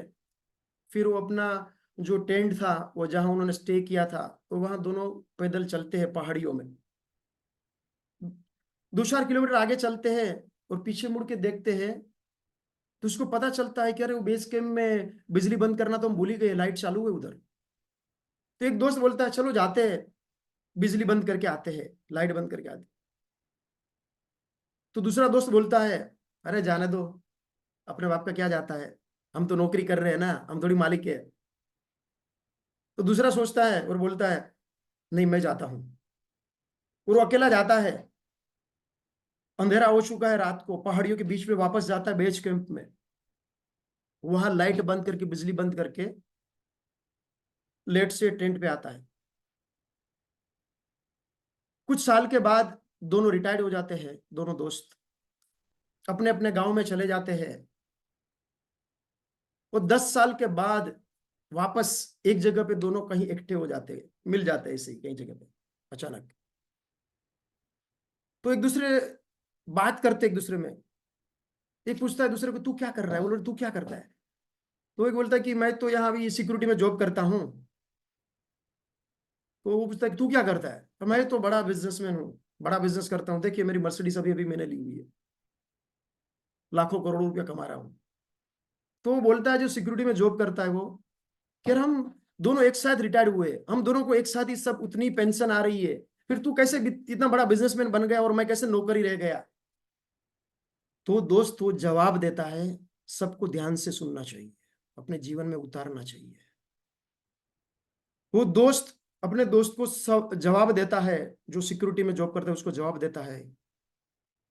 फिर वो अपना जो टेंट था, वो जहाँ उन्होंने स्टे किया था, तो वहाँ दोनों पैदल चलते हैं पहाड़ियों में। 2-4 किलोमीटर आगे चलते हैं और पीछे मुड़ के देखते हैं, तो उसको पता चलता है कि अरे वो बेस कैंप में बिजली बंद करना तो हम भूल ही गए, लाइट चालू है उधर। तो एक दोस्त बोलता है चलो जाते हैं, बिजली बंद करके आते हैं, लाइट बंद करके आते हैं। तो दूसरा दोस्त बोलता है अरे जाने दो, अपने बाप का क्या जाता है, हम तो नौकरी कर रहे हैं ना, हम थोड़ी मालिक है। तो दूसरा सोचता है और बोलता है नहीं मैं जाता हूं। और वो अकेला जाता है। अंधेरा हो चुका है, रात को पहाड़ियों के बीच में वापस जाता है बेस कैंप में। वहां लाइट बंद करके, बिजली बंद करके, लेट से टेंट पे आता है। कुछ साल के बाद दोनों रिटायर्ड हो जाते हैं। दोनों दोस्त अपने अपने गांव में चले जाते हैं। वो 10 साल के बाद वापस एक जगह पे दोनों कहीं इकट्ठे हो जाते हैं, मिल जाते हैं ऐसे ही कहीं जगह पे अचानक। तो एक दूसरे बात करते एक दूसरे में। एक पूछता है दूसरे को तू क्या कर रहा है, बोले तू क्या करता है। तो एक बोलता है कि मैं तो यहाँ भी सिक्योरिटी में जॉब करता हूँ। तो वो पूछता है कि तू क्या करता है, तो मैं तो बड़ा बिजनेसमैन हूँ, बड़ा बिजनेस करता हूँ, देखिए मेरी मर्सिडीज अभी अभी मैंने ली हुई है, लाखों करोड़ों रुपया कमा रहा हूँ। तो वो बोलता है जो सिक्योरिटी में जॉब करता है वो, कि यार हम दोनों एक साथ रिटायर्ड हुए, हम दोनों को एक साथ ही सब उतनी पेंशन आ रही है, फिर तू कैसे इतना बड़ा बिजनेसमैन बन गया और मैं कैसे नौकरी रह गया। तो दोस्त वो जवाब देता है, सबको ध्यान से सुनना चाहिए, अपने जीवन में उतारना चाहिए। वो दोस्त अपने दोस्त को सब जवाब देता है, जो सिक्योरिटी में जॉब करता है उसको जवाब देता है।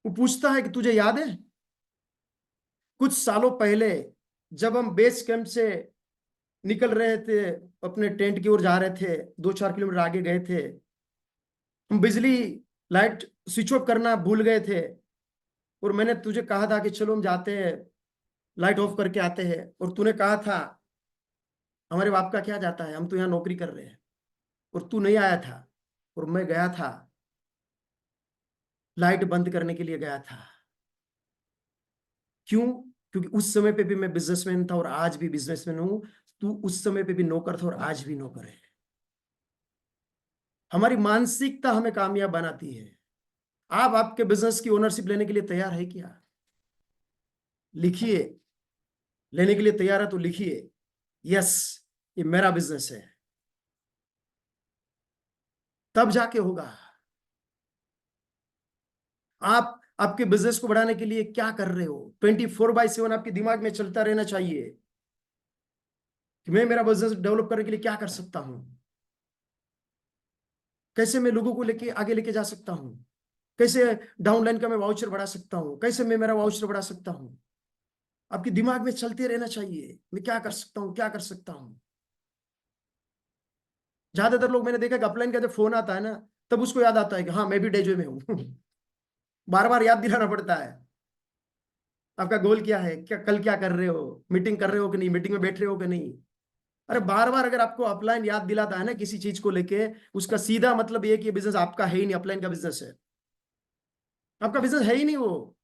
वो पूछता है कि तुझे याद है कुछ सालों पहले जब हम बेस कैंप से निकल रहे थे, अपने टेंट की ओर जा रहे थे, 2-4 किलोमीटर आगे गए थे, हम बिजली लाइट स्विच ऑफ करना भूल गए थे, और मैंने तुझे कहा था कि चलो हम जाते हैं, लाइट ऑफ करके आते हैं, और तूने कहा था हमारे बाप का क्या जाता है, हम तो यहाँ नौकरी कर रहे हैं। और तू नहीं आया था, और मैं गया था, लाइट बंद करने के लिए गया था। क्यों? क्योंकि उस समय पे भी मैं बिजनेसमैन था और आज भी बिजनेसमैन हूं। तू उस समय पे भी नौकर था और आज भी नौकर है। हमारी मानसिकता हमें कामयाब बनाती है। आप आपके बिजनेस की ओनरशिप लेने के लिए तैयार है क्या? लिखिए, लेने के लिए तैयार है तो लिखिए, यस ये मेरा बिजनेस है। तब जाके होगा। आप आपके बिजनेस को बढ़ाने के लिए क्या कर रहे हो? 24/7 आपके दिमाग में चलता रहना चाहिए कि मैं मेरा बिजनेस डेवलप करने के लिए क्या कर सकता हूं, कैसे मैं लोगों को लेके आगे लेके जा सकता हूं, कैसे डाउनलाइन का मैं वाउचर बढ़ा सकता हूं, कैसे मैं मेरा वाउचर बढ़ा सकता हूं। आपके दिमाग में चलते रहना चाहिए, मैं क्या कर सकता हूँ, क्या कर सकता हूँ। ज्यादातर लोग मैंने देखा कि अपलाइन का जब फोन आता है ना, तब उसको याद आता है कि हाँ मैं भी डेजवे में हूँ। बार बार याद दिलाना पड़ता है, आपका गोल क्या है, क्या कल क्या कर रहे हो, मीटिंग कर रहे हो कि नहीं, मीटिंग में बैठ रहे हो कि नहीं। अरे बार बार अगर आपको अपलाइन याद दिलाता है ना किसी चीज को लेके, उसका सीधा मतलब ये कि ये बिजनेस आपका है ही नहीं, अपलाइन का बिजनेस है। आपका बिजनेस है ही नहीं वो।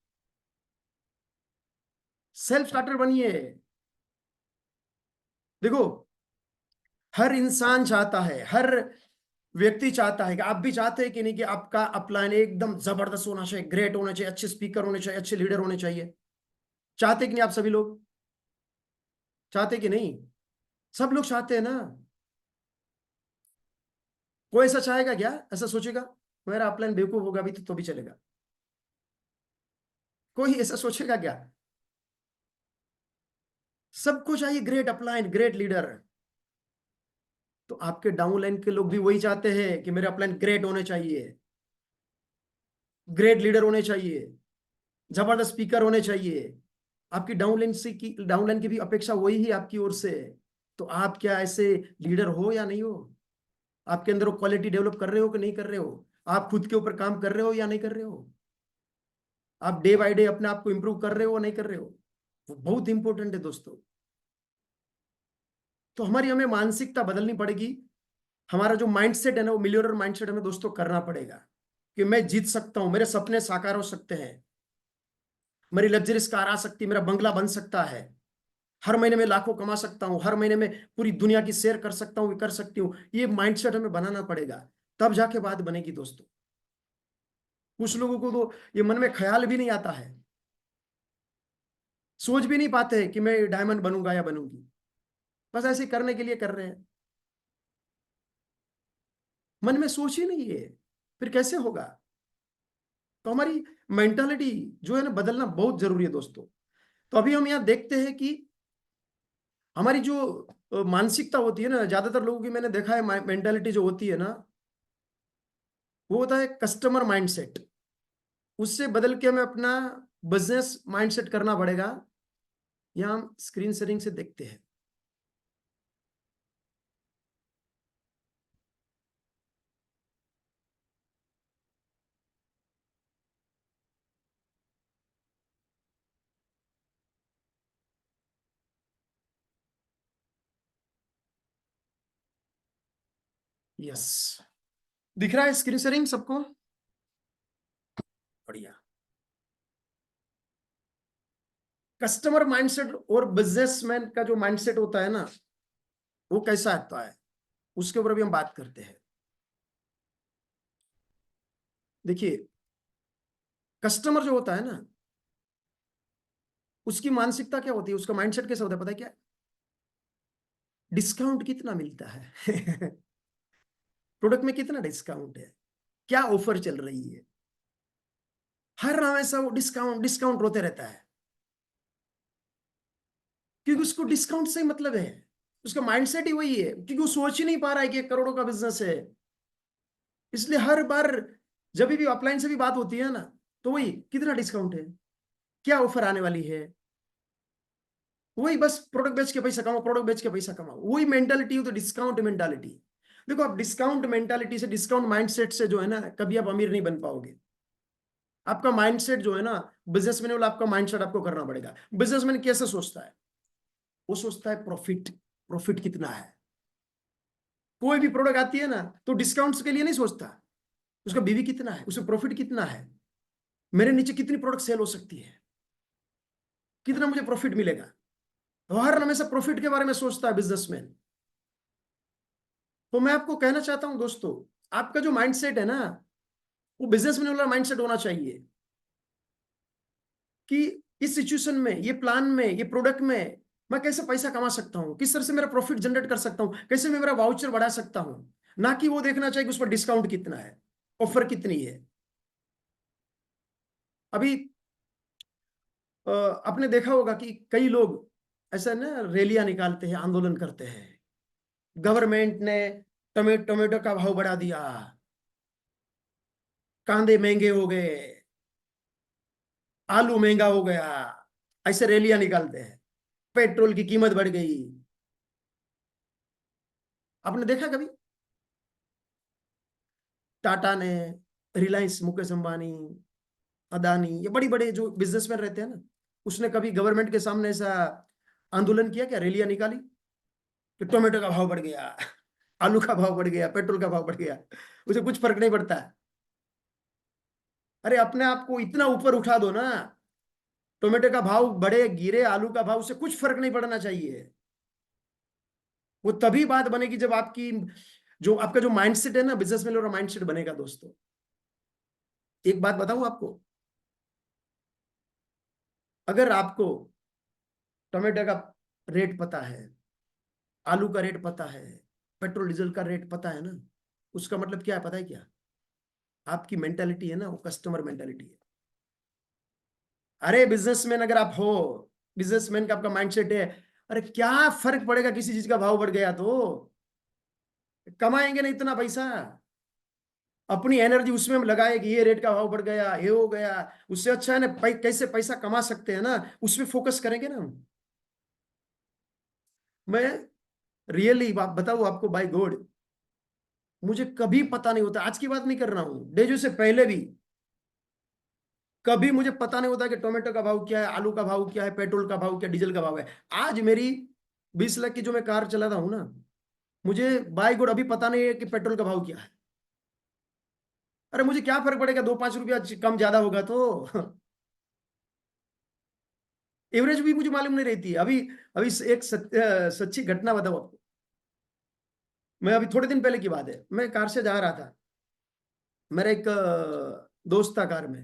सेल्फ स्टार्टर बनिए। देखो, हर इंसान चाहता है, हर व्यक्ति चाहता है कि आप भी चाहते हैं कि नहीं कि आपका अपलाइन एकदम जबरदस्त होना चाहिए, ग्रेट होना चाहिए, अच्छे स्पीकर होने चाहिए, अच्छे लीडर होने चाहिए। चाहते कि नहीं? आप सभी लोग चाहते कि नहीं? सब लोग चाहते हैं ना। कोई ऐसा चाहेगा क्या, ऐसा सोचेगा मेरा अपलाइन बेवकूफ होगा भी तो भी चलेगा? कोई ऐसा सोचेगा क्या? सबको चाहिए ग्रेट अपलाइन, ग्रेट लीडर। तो आपके डाउनलाइन के लोग भी वही चाहते हैं कि मेरे अपलाइन ग्रेट होने चाहिए, ग्रेट लीडर होने चाहिए, जबरदस्त स्पीकर होने चाहिए। आपकी डाउनलाइन की भी अपेक्षा वही है आपकी ओर से। तो आप क्या ऐसे लीडर हो या नहीं हो? आपके अंदर वो क्वालिटी डेवलप कर रहे हो कि नहीं कर रहे हो? आप खुद के ऊपर काम कर रहे हो या नहीं कर रहे हो? आप डे बाय डे अपने आप को इंप्रूव कर रहे हो नहीं कर रहे हो? वो बहुत इंपॉर्टेंट है दोस्तों। तो हमें मानसिकता बदलनी पड़ेगी। हमारा जो माइंडसेट है ना, वो मिलियनर माइंडसेट हमें दोस्तों करना पड़ेगा कि मैं जीत सकता हूं, मेरे सपने साकार हो सकते हैं, मेरी लग्जरीज कार आ सकती है, मेरा बंगला बन सकता है, हर महीने में लाखों कमा सकता हूँ, हर महीने में पूरी दुनिया की शेयर कर सकता हूँ, कर सकती हूँ। ये माइंडसेट हमें बनाना पड़ेगा, तब जाके बात बनेगी दोस्तों। कुछ लोगों को तो ये मन में ख्याल भी नहीं आता है, सोच भी नहीं पाते हैं कि मैं डायमंड बनूंगा या बनूंगी, बस ऐसे करने के लिए कर रहे हैं। मन में सोच ही नहीं है, फिर कैसे होगा? तो हमारी मेंटालिटी जो है ना, बदलना बहुत जरूरी है दोस्तों। तो अभी हम यहाँ देखते हैं कि हमारी जो मानसिकता होती है ना, ज्यादातर लोगों की मैंने देखा है मेंटालिटी जो होती है ना, वो होता है कस्टमर माइंडसेट। उससे बदल के हमें अपना बिजनेस माइंडसेट करना पड़ेगा। यहाँ हम स्क्रीन शेयरिंग से देखते हैं। यस, दिख रहा है स्क्रीन शेयरिंग सबको? बढ़िया। कस्टमर माइंडसेट और बिजनेसमैन का जो माइंडसेट होता है ना, वो कैसा आता है, उसके ऊपर भी हम बात करते हैं। देखिए, कस्टमर जो होता है ना, उसकी मानसिकता क्या होती है, उसका माइंडसेट कैसा होता है पता है क्या? डिस्काउंट कितना मिलता है। प्रोडक्ट में कितना डिस्काउंट है, क्या ऑफर चल रही है, हर हमेशा वो डिस्काउंट डिस्काउंट रोते रहता है, क्योंकि उसको डिस्काउंट से ही मतलब है। उसका माइंडसेट ही वही है, क्योंकि वो सोच ही नहीं पा रहा है कि 1 करोड़ का बिजनेस है। इसलिए हर बार जब भी अपलाइन से भी बात होती है ना, तो वही कितना डिस्काउंट है, क्या ऑफर आने वाली है, वही बस प्रोडक्ट बेच के पैसा कमाओ, प्रोडक्ट बेच के पैसा कमाओ, वही मेंटालिटी हो तो डिस्काउंट मेंटालिटी। देखो, आप डिस्काउंट मेंटालिटी से, डिस्काउंट माइंडसेट से जो है ना, कभी आप अमीर नहीं बन पाओगे। आपका माइंडसेट जो है ना, बिजनेसमैन वाला आपका माइंडसेट आपको करना पड़ेगा। बिजनेसमैन कैसे सोचता है? वो सोचता है प्रॉफिट, प्रॉफिट कितना है। कोई भी प्रोडक्ट आती है ना, तो डिस्काउंट्स के लिए नहीं सोचता, उसका बीवी कितना है, उसमें प्रॉफिट कितना है, मेरे नीचे कितनी प्रोडक्ट सेल हो सकती है, कितना मुझे प्रॉफिट मिलेगा। वो हर हमेशा प्रॉफिट के बारे में सोचता है बिजनेसमैन। तो मैं आपको कहना चाहता हूं दोस्तों, आपका जो माइंडसेट है ना, वो बिजनेसमैन वाला माइंडसेट होना चाहिए कि इस सिचुएशन में, ये प्लान में, ये प्रोडक्ट में मैं कैसे पैसा कमा सकता हूँ, किस तरह से मेरा प्रॉफिट जनरेट कर सकता हूँ, कैसे मैं मेरा वाउचर बढ़ा सकता हूँ। ना कि वो देखना चाहिए कि उस पर डिस्काउंट कितना है, ऑफर कितनी है। अभी आपने देखा होगा कि कई लोग ऐसा ना रैलियां निकालते हैं, आंदोलन करते हैं, गवर्नमेंट ने टोमेटो का भाव बढ़ा दिया, कांदे महंगे हो गए, आलू महंगा हो गया, ऐसे रैलियां निकालते हैं, पेट्रोल की कीमत बढ़ गई। आपने देखा कभी टाटा ने, रिलायंस, मुकेश अंबानी, अदानी, ये बड़ी बड़े जो बिजनेसमैन रहते हैं ना, उसने कभी गवर्नमेंट के सामने ऐसा आंदोलन किया क्या, रैलियां निकाली कि टोमेटो का भाव बढ़ गया, आलू का भाव बढ़ गया, पेट्रोल का भाव बढ़ गया, उसे कुछ फर्क नहीं पड़ता है। अरे अपने आप को इतना ऊपर उठा दो ना, टोमेटो का भाव बढ़े गिरे, आलू का भाव, से कुछ फर्क नहीं पड़ना चाहिए। वो तभी बात बनेगी जब आपकी जो आपका जो माइंडसेट है ना, बिजनेसमैन वाला माइंडसेट बनेगा दोस्तों। एक बात बताऊं आपको, अगर आपको टोमेटो का रेट पता है, आलू का रेट पता है, पेट्रोल डीजल का रेट पता है ना, उसका मतलब क्या है पता है क्या? आपकी मेंटालिटी है ना, वो कस्टमर मेंटालिटी है। अरे बिजनेसमैन अगर आप हो, बिजनेसमैन का आपका माइंडसेट है, अरे क्या फर्क पड़ेगा किसी चीज का भाव बढ़ गया तो, कमाएंगे ना इतना पैसा, अपनी एनर्जी उसमें हम लगाए कि ये रेट का भाव बढ़ गया, ये हो गया, उससे अच्छा है ना कैसे पैसा कमा सकते हैं ना, उसमें फोकस करेंगे ना हम। मैं रियली बात बताऊं आपको, बाय गॉड, मुझे कभी पता नहीं होता, आज की बात नहीं कर रहा हूं, डेजू से पहले भी कभी मुझे पता नहीं होता कि टोमेटो का भाव क्या है, आलू का भाव क्या है, पेट्रोल का भाव क्या, डीजल का भाव है। आज मेरी 20 लाख की जो मैं कार चलाता हूं ना, मुझे बाय गॉड अभी पता नहीं है कि पेट्रोल का भाव क्या है। अरे मुझे क्या फर्क पड़ेगा, 2-5 रुपया कम ज्यादा होगा तो। एवरेज भी मुझे मालूम नहीं रहती है। अभी अभी एक सच्ची घटना बताऊं आपको। मैं अभी थोड़े दिन पहले की बात है, मैं कार से जा रहा था, मेरा एक दोस्त था कार में,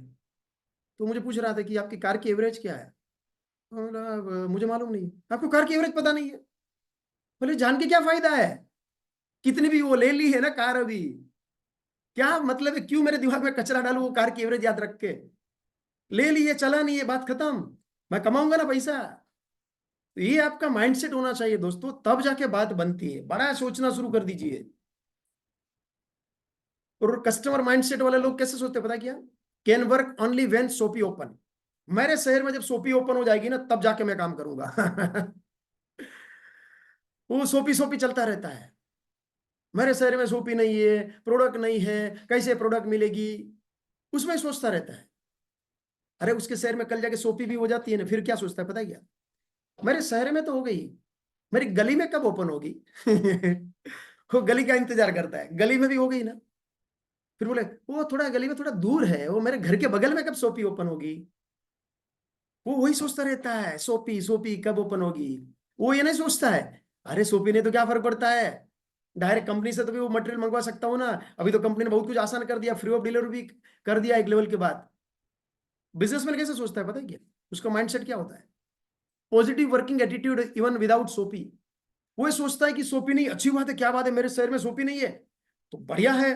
तो मुझे पूछ रहा था कि आपकी कार की एवरेज क्या है। मैं बोला, मुझे मालूम नहीं है। आपको कार की एवरेज पता नहीं है? बोले जान के क्या फायदा है, कितनी भी वो ले ली है ना कार अभी, क्या मतलब है, क्यों मेरे दिमाग में कचरा डालू वो कार की एवरेज याद रख के। ले ली है, चला नहीं है, बात खत्म, मैं कमाऊंगा ना पैसा। तो ये आपका माइंडसेट होना चाहिए दोस्तों, तब जाके बात बनती है, बड़ा सोचना शुरू कर दीजिए। और कस्टमर माइंडसेट वाले लोग कैसे सोचते हैं पता है क्या? Can work only when shop open. मेरे शहर में जब शॉपी ओपन हो जाएगी ना, तब जाके मैं काम करूंगा। वो शॉपी शॉपी चलता रहता है, मेरे शहर में शॉपी नहीं है, प्रोडक्ट नहीं है, कैसे प्रोडक्ट मिलेगी, उसमें सोचता रहता है। अरे उसके शहर में कल जाके शॉपी भी हो जाती है ना, फिर क्या सोचता है पता है क्या? मेरे शहर में तो हो गई, मेरी गली में कब ओपन होगी? वो गली का इंतजार करता है, गली में भी हो गई ना, फिर बोले वो थोड़ा गली में थोड़ा दूर है, वो मेरे घर के बगल में कब शॉपी ओपन होगी। वो वही सोचता रहता है, सोपी सोपी कब ओपन होगी। वो ये नहीं सोचता है, अरे सोपी ने तो क्या फर्क पड़ता है, डायरेक्ट कंपनी से तो भी वो मटेरियल मंगवा सकता हूँ ना। अभी तो कंपनी ने बहुत कुछ आसान कर दिया, फ्री ऑफ डिलीवरी भी कर दिया एक लेवल के बाद। बिजनेसमैन कैसे सोचता है पता है क्या? उसका माइंडसेट क्या होता है? Positive working attitude even without सोपी। वो ये सोचता है कि सोपी नहीं, अच्छी बात है, क्या बात है, मेरे शहर में सोपी नहीं है तो बढ़िया है,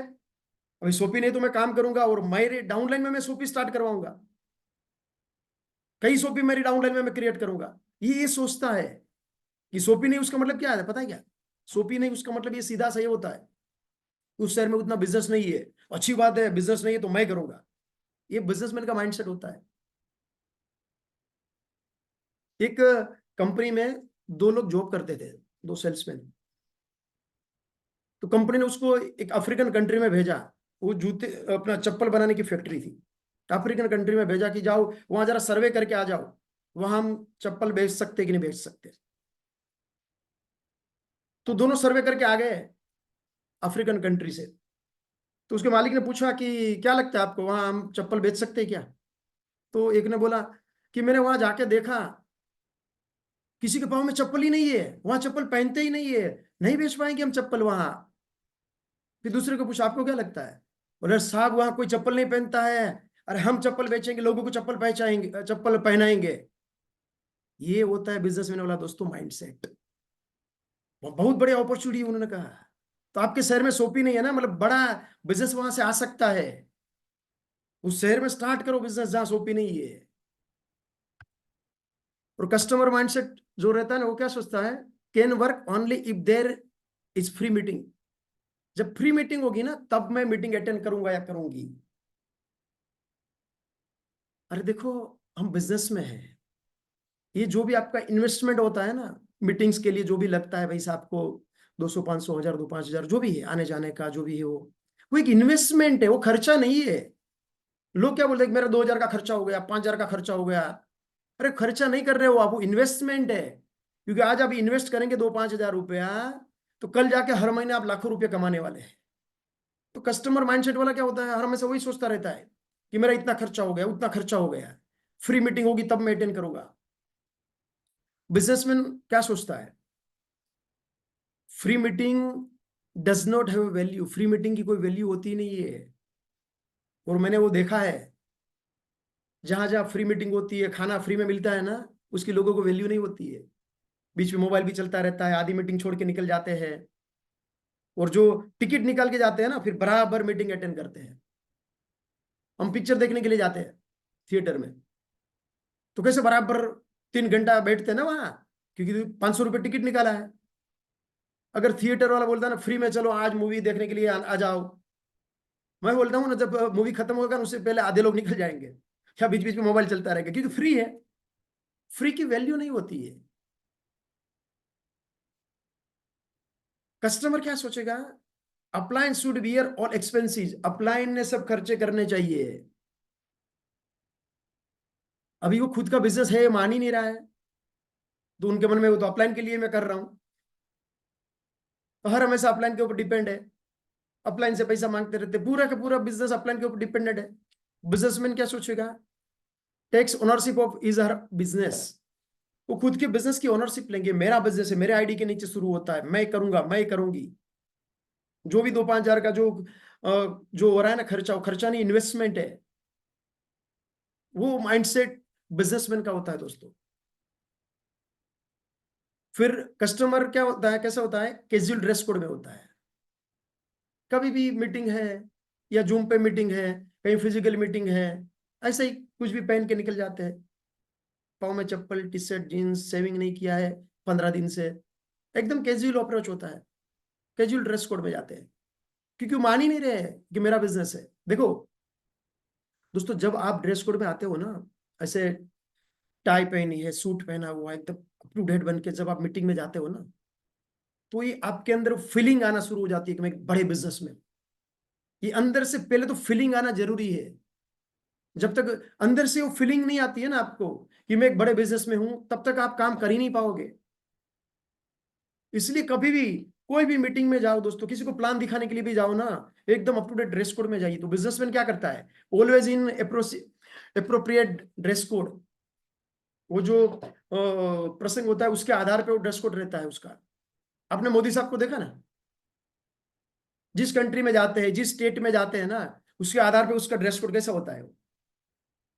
अभी सोपी नहीं तो मैं काम करूंगा और मेरे डाउनलाइन में मैं सोपी स्टार्ट करवाऊंगा, कई सोपी मेरी डाउनलाइन में मैं क्रिएट करूंगा। ये सोचता है कि सोपी नहीं, उसका मतलब क्या है पता है क्या? सोपी नहीं उसका मतलब ये सीधा सा ये होता है, उस शहर में उतना बिजनेस नहीं है, अच्छी बात है, बिजनेस नहीं है तो मैं करूंगा। ये बिजनेसमैन का माइंडसेट होता है। एक कंपनी में दो लोग जॉब करते थे, दो सेल्समैन। तो कंपनी ने उसको एक अफ्रीकन कंट्री में भेजा, वो जूते अपना चप्पल बनाने की फैक्ट्री थी, अफ्रीकन कंट्री में भेजा कि जाओ वहां जरा सर्वे करके आ जाओ, वहां हम चप्पल बेच सकते कि नहीं बेच सकते। तो दोनों सर्वे करके आ गए अफ्रीकन कंट्री से। तो उसके मालिक ने पूछा कि क्या लगता है आपको, वहां हम चप्पल बेच सकते हैं क्या? तो एक ने बोला कि मैंने वहां जाके देखा किसी के पाँव में चप्पल ही नहीं है, वहां चप्पल पहनते ही नहीं है, नहीं बेच पाएंगे हम चप्पल वहां। फिर दूसरे को पूछ आपको क्या लगता है, बोले साहब वहां कोई चप्पल नहीं पहनता है, अरे हम चप्पल बेचेंगे, लोगों को चप्पल पहचाएंगे, चप्पल पहनाएंगे। ये होता है बिजनेसमैन वाला दोस्तों माइंडसेट। बहुत बड़ी अपॉर्चुनिटी उन्होंने कहा। तो आपके शहर में शॉप ही नहीं है ना, मतलब बड़ा बिजनेस वहां से आ सकता है। उस शहर में स्टार्ट करो बिजनेस जहां शॉप ही नहीं है। और कस्टमर माइंडसेट जो रहता है ना, वो क्या सोचता है, can work only if there is free meeting. जब फ्री मीटिंग होगी ना तब मैं मीटिंग अटेंड करूंगा या करूंगी। अरे देखो, हम बिजनेस में है, ये जो भी आपका इन्वेस्टमेंट होता है ना, मीटिंग्स के लिए जो भी लगता है भाई साहब को, 200 500 हजार, 2 5 हजार जो भी है आने जाने का, जो भी है वो एक इन्वेस्टमेंट है, वो खर्चा नहीं है। लोग क्या बोलते हैं कि मेरा 2 हजार का खर्चा हो गया, 5 हजार का खर्चा हो गया। अरे खर्चा नहीं कर रहे हो आप, वो इन्वेस्टमेंट है। क्योंकि आज आप इन्वेस्ट करेंगे 2 5 हजार रुपया, तो कल जाके हर महीने आप लाखों रुपए कमाने वाले हैं। तो कस्टमर माइंडसेट वाला क्या होता है, हर हमेशा वही सोचता रहता है कि मेरा इतना खर्चा हो गया, उतना खर्चा हो गया, फ्री मीटिंग होगी तब मैं अटेंड करूंगा। बिजनेसमैन क्या सोचता है, free meeting does not have value, free meeting की कोई वैल्यू होती नहीं है। और मैंने वो देखा है, जहां जहां फ्री मीटिंग होती है, खाना फ्री में मिलता है ना, उसकी लोगों को वैल्यू नहीं होती है। बीच में मोबाइल भी चलता रहता है, आधी मीटिंग छोड़ के निकल जाते हैं। और जो टिकट निकाल के जाते हैं ना, फिर बराबर मीटिंग अटेंड करते हैं। हम पिक्चर देखने के लिए जाते हैं थिएटर में, तो कैसे बराबर 3 घंटा बैठते हैं ना वहां, क्योंकि 500 रुपये टिकट निकाला है। अगर थिएटर वाला बोलता है ना फ्री में चलो आज मूवी देखने के लिए आ जाओ, मैं बोलता हूँ ना जब मूवी खत्म होगा ना, उससे पहले आधे लोग निकल जाएंगे, क्या बीच बीच में मोबाइल चलता रहेगा, क्योंकि फ्री है। फ्री की वैल्यू नहीं होती है। कस्टमर क्या सोचेगा, अपलायन शुड बियर ऑल एक्सपेंसिस, अपलायन ने सब खर्चे करने चाहिए। अभी वो खुद का बिजनेस है, मान ही नहीं रहा है, तो उनके मन में वो तो अपलाइन के लिए मैं कर रहा हूं, तो हर हमेशा अपलाइन के ऊपर डिपेंड है, अपलाइन से पैसा मांगते रहते, पूरा का पूरा बिजनेस अपलाइन के ऊपर डिपेंडेंट है। बिजनेसमैन क्या सोचेगा, takes ownership of is her business, वो खुद के बिजनेस की ओनरशिप लेंगे, मेरा बिजनेस है, मेरे आईडी के नीचे शुरू होता है, मैं करूंगा, मैं करूंगी। जो भी 2 5 हजार का जो हो रहा है ना खर्चा, वो खर्चा नहीं, इन्वेस्टमेंट है। वो माइंडसेट बिजनेसमैन का होता है दोस्तों। फिर कस्टमर क्या होता है, कैसा होता है, कैजुअल ड्रेस कोड में होता है। कभी भी मीटिंग है, या जूम पे मीटिंग है, कहीं फिजिकल मीटिंग है, ऐसे ही कुछ भी पहन के निकल जाते हैं। पाँव में चप्पल, टी शर्ट, जीन्स, सेविंग नहीं किया है 15 दिन से, एकदम कैजुअल अप्रोच होता है, कैजुअल ड्रेस कोड में जाते हैं। क्योंकि वो मान ही नहीं रहे हैं कि मेरा बिजनेस है। देखो दोस्तों, जब आप ड्रेस कोड में आते हो ना, ऐसे टाई पहनी है, सूट पहना हुआ एकदम अप टू डेट बन के, जब आप मीटिंग में जाते हो ना, तो ये आपके अंदर फीलिंग आना शुरू हो जाती है कि मैं एक बड़े बिजनेस में। ये अंदर से पहले तो फीलिंग आना जरूरी है। जब तक अंदर से वो फीलिंग नहीं आती है ना आपको कि मैं एक बड़े बिजनेस में हूं, तब तक आप काम कर ही नहीं पाओगे। इसलिए कभी भी कोई भी मीटिंग में जाओ दोस्तों, किसी को प्लान दिखाने के लिए भी जाओ ना, एकदम up to date dress code में जाइए। तो बिजनेसमैन क्या करता है, always in appropriate dress code. वो जो प्रसंग होता है उसके आधार पे वो ड्रेस कोड रहता है उसका। आपने मोदी साहब को देखा ना, जिस कंट्री में जाते हैं, जिस स्टेट में जाते हैं ना, उसके आधार पे उसका ड्रेस कोड कैसा होता है।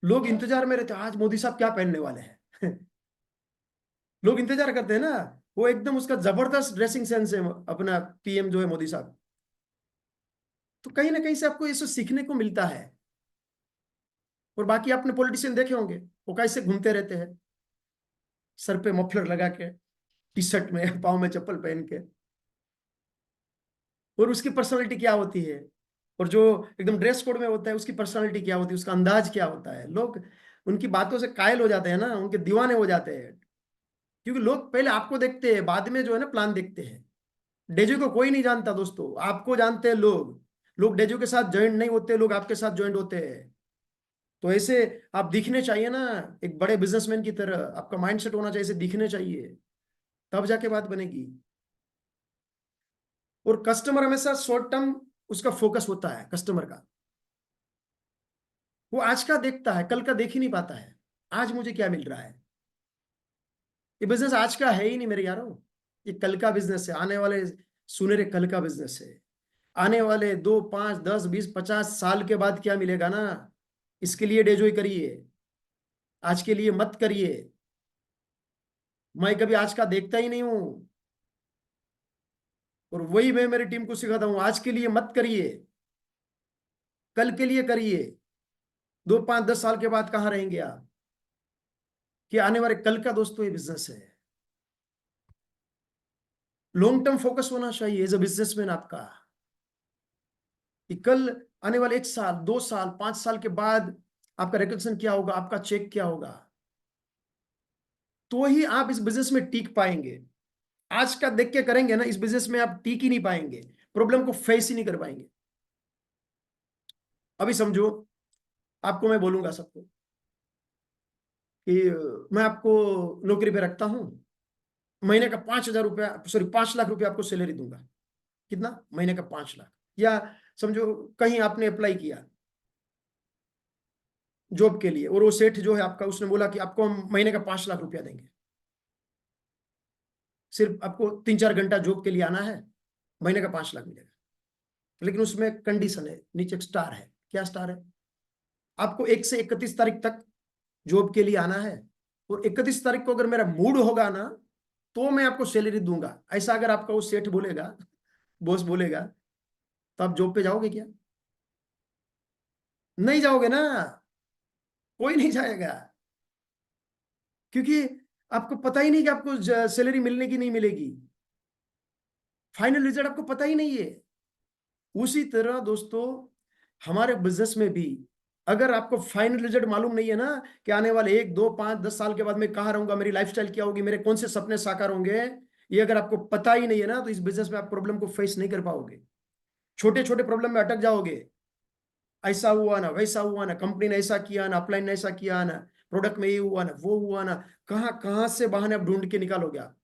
लोग इंतजार में रहते हैं आज मोदी साहब क्या पहनने वाले हैं। लोग इंतजार करते हैं ना। वो एकदम उसका जबरदस्त ड्रेसिंग सेंस है अपना पीएम जो है मोदी साहब। तो कहीं ना कहीं से आपको ये सब सीखने को मिलता है। और बाकी आपने पॉलिटिशियन देखे होंगे, वो कैसे घूमते रहते हैं, सर पे मफलर लगा के, टी शर्ट में, पाँव में चप्पल पहन के। और उसकी पर्सनालिटी क्या होती है, और जो एकदम ड्रेस कोड में होता है उसकी पर्सनालिटी क्या होती है, उसका अंदाज क्या होता है। लोग उनकी बातों से कायल हो जाते हैं ना, उनके दीवाने हो जाते हैं। क्योंकि लोग पहले आपको देखते हैं, बाद में जो है ना प्लान देखते हैं। डेजू को कोई नहीं जानता दोस्तों, आपको जानते हैं लोग। लोग डेजू के साथ ज्वाइंट नहीं होते, लोग आपके साथ ज्वाइंट होते हैं। तो ऐसे आप दिखने चाहिए ना, एक बड़े बिजनेसमैन की तरह आपका माइंडसेट होना चाहिए, ऐसे दिखने चाहिए, तब जाके बात बनेगी। और कस्टमर हमेशा शॉर्ट टर्म उसका फोकस होता है कस्टमर का। वो आज का देखता है, कल का देख ही नहीं पाता है, आज मुझे क्या मिल रहा है। ये बिजनेस आज का है ही नहीं मेरे यारों, ये कल का बिजनेस है, आने वाले सुनहरे कल का बिजनेस है। आने वाले 2, 5, 10, 20, 50 साल के बाद क्या मिलेगा ना, इसके लिए डेजॉय करिए, आज के लिए मत करिए। मैं कभी आज का देखता ही नहीं हूं, और वही मैं मेरी टीम को सिखाता हूं, आज के लिए मत करिए, कल के लिए करिए। 2, 5, 10 साल के बाद कहाँ रहेंगे आप, कि आने वाले कल का दोस्तों ये बिजनेस है। लॉन्ग टर्म फोकस होना चाहिए एज अ बिजनेसमैन आपका, कि कल आने वाले 1 साल, 2 साल, 5 साल के बाद आपका रिकग्निशन क्या होगा, आपका चेक क्या होगा, तो ही आप इस बिजनेस में टिक पाएंगे। आज का देख के करेंगे ना, इस बिजनेस में आप टिक ही नहीं पाएंगे, प्रॉब्लम को फेस ही नहीं कर पाएंगे। अभी समझो, आपको मैं बोलूंगा सबको कि मैं आपको नौकरी पे रखता हूं, महीने का 5,000 रुपया, सॉरी 5 लाख रुपया आपको सैलरी दूंगा। कितना? महीने का 5 लाख। या समझो कहीं आपने अप्लाई किया जॉब के लिए, और वो सेठ जो है आपका, उसने बोला कि आपको हम महीने का 5 लाख रुपया देंगे, सिर्फ आपको 3, 4 घंटा जॉब के लिए आना है, महीने का 5 लाख मिलेगा। लेकिन उसमें कंडीशन है, नीचे एक स्टार है। क्या स्टार है? आपको 1 से 31 तारीख तक जॉब के लिए आना है, और 31 तारीख को अगर मेरा मूड होगा ना, तो मैं आपको सैलरी दूंगा। ऐसा अगर आपका वो सेठ बोलेगा, बॉस बोलेगा, तो आप जॉब पे जाओगे क्या? नहीं जाओगे ना, कोई नहीं जाएगा, क्योंकि आपको पता ही नहीं कि आपको सैलरी मिलने की नहीं मिलेगी, फाइनल रिजल्ट आपको पता ही नहीं है। उसी तरह दोस्तों, हमारे बिजनेस में भी अगर आपको फाइनल रिजल्ट मालूम नहीं है ना, कि आने वाले 1, 2, 5, 10 साल के बाद मैं कहाँ रहूंगा, मेरी लाइफस्टाइल क्या होगी, मेरे कौन से सपने साकार होंगे, ये अगर आपको पता ही नहीं है ना, तो इस बिजनेस में आप प्रॉब्लम को फेस नहीं कर पाओगे, छोटे छोटे प्रॉब्लम में अटक जाओगे। ऐसा हुआ ना, वैसा हुआ ना, कंपनी ने ऐसा किया ना, अपलाइन ने ऐसा किया ना, प्रोडक्ट में ये हुआ ना, वो हुआ ना, कहाँ कहाँ से बहाने आप ढूंढ के निकालोगे आप,